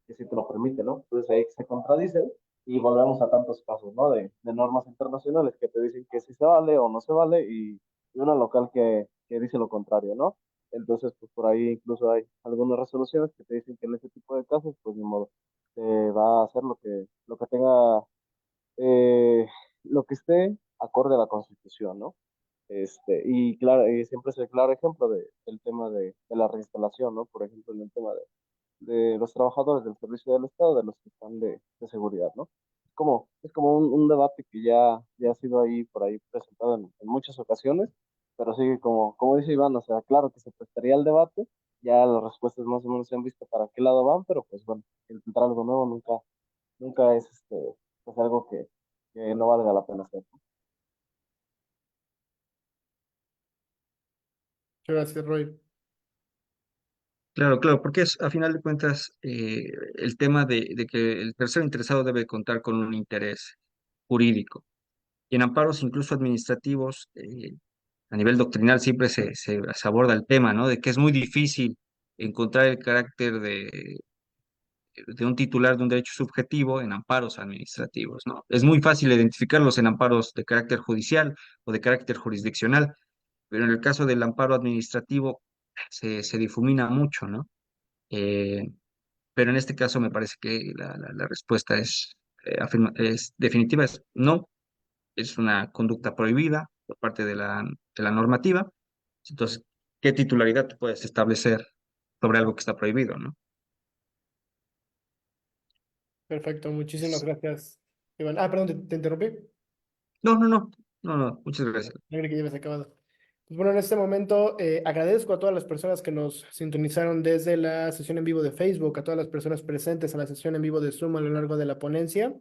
que sí te lo permite, ¿no? Entonces ahí se contradicen y volvemos a tantos casos, ¿no? De normas internacionales que te dicen que sí se vale o no se vale y una local que dice lo contrario, ¿no? Entonces, pues por ahí incluso hay algunas resoluciones que te dicen que en ese tipo de casos, pues ni modo, se va a hacer lo que tenga, eh, lo que esté acorde a la Constitución, ¿no? Y claro, y siempre es el claro ejemplo del tema de la reinstalación, ¿no? Por ejemplo, en el tema de los trabajadores del servicio del Estado, de los que están de seguridad, ¿no? Es como un debate que ya ha sido ahí por ahí presentado en muchas ocasiones, pero sí, como dice Iván, o sea, claro que se prestaría el debate, ya las respuestas más o menos se han visto para qué lado van, pero pues bueno, intentar algo nuevo nunca es pues algo que no valga la pena hacer. Muchas gracias, Roy. Claro, claro, porque es, a final de cuentas, el tema de que el tercero interesado debe contar con un interés jurídico. Y en amparos incluso administrativos, a nivel doctrinal siempre se aborda el tema, ¿no? De que es muy difícil encontrar el carácter de un titular de un derecho subjetivo en amparos administrativos, ¿no? Es muy fácil identificarlos en amparos de carácter judicial o de carácter jurisdiccional, pero en el caso del amparo administrativo se difumina mucho, ¿no? Eh, pero en este caso me parece que la respuesta es definitiva, es no, es una conducta prohibida por parte de la normativa. Entonces, ¿qué titularidad tú puedes establecer sobre algo que está prohibido, ¿no? Perfecto, muchísimas gracias, Iván. Ah, perdón, te interrumpí. No, no, no, no, no, muchas gracias. No creí que ya habías acabado. Pues bueno, en este momento agradezco a todas las personas que nos sintonizaron desde la sesión en vivo de Facebook, a todas las personas presentes en la sesión en vivo de Zoom a lo largo de la ponencia.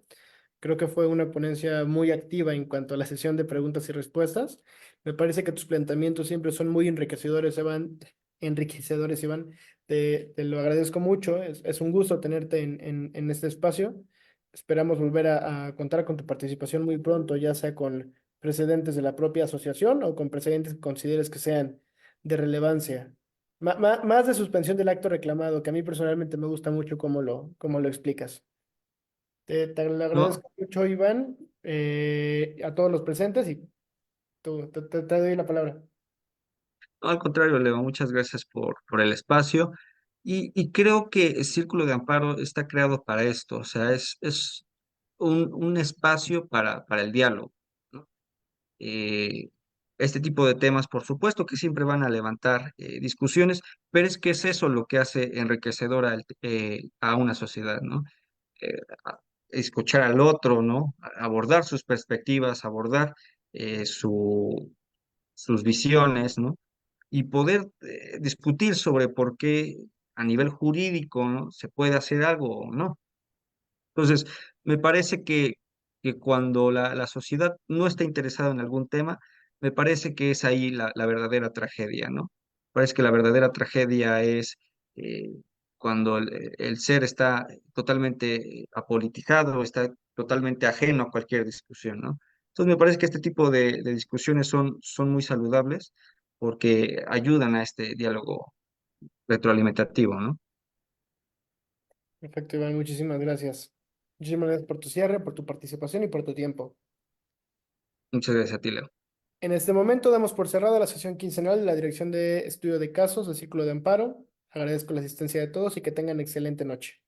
Creo que fue una ponencia muy activa en cuanto a la sesión de preguntas y respuestas. Me parece que tus planteamientos siempre son muy enriquecedores, Iván. Enriquecedores, Iván. Te lo agradezco mucho. Es un gusto tenerte en este espacio. Esperamos volver a contar con tu participación muy pronto, ya sea con precedentes de la propia asociación o con precedentes que consideres que sean de relevancia. Más de suspensión del acto reclamado, que a mí personalmente me gusta mucho cómo lo explicas. Te lo No, agradezco mucho, Iván, a todos los presentes y te doy la palabra. no, al contrario, Leo, muchas gracias por el espacio. Y creo que el Círculo de Amparo está creado para esto, o sea, es un espacio para el diálogo, ¿no? Eh, este tipo de temas, por supuesto que siempre van a levantar discusiones, pero es que es eso lo que hace enriquecedora a una sociedad, ¿no? A- escuchar al otro, ¿no? Abordar sus perspectivas, abordar sus visiones, ¿no? Y poder discutir sobre por qué a nivel jurídico, ¿no? Se puede hacer algo o no. Entonces, me parece que cuando la sociedad no está interesada en algún tema, me parece que es ahí la verdadera tragedia, ¿no? Parece que la verdadera tragedia es eh, cuando el ser está totalmente apolitizado, está totalmente ajeno a cualquier discusión, ¿no? Entonces, me parece que este tipo de discusiones son muy saludables porque ayudan a este diálogo retroalimentativo, ¿no? Perfecto, Iván, muchísimas gracias. Muchísimas gracias por tu cierre, por tu participación y por tu tiempo. Muchas gracias a ti, Leo. En este momento damos por cerrada la sesión quincenal de la Dirección de Estudio de Casos del Círculo de Amparo. Agradezco la asistencia de todos y que tengan excelente noche.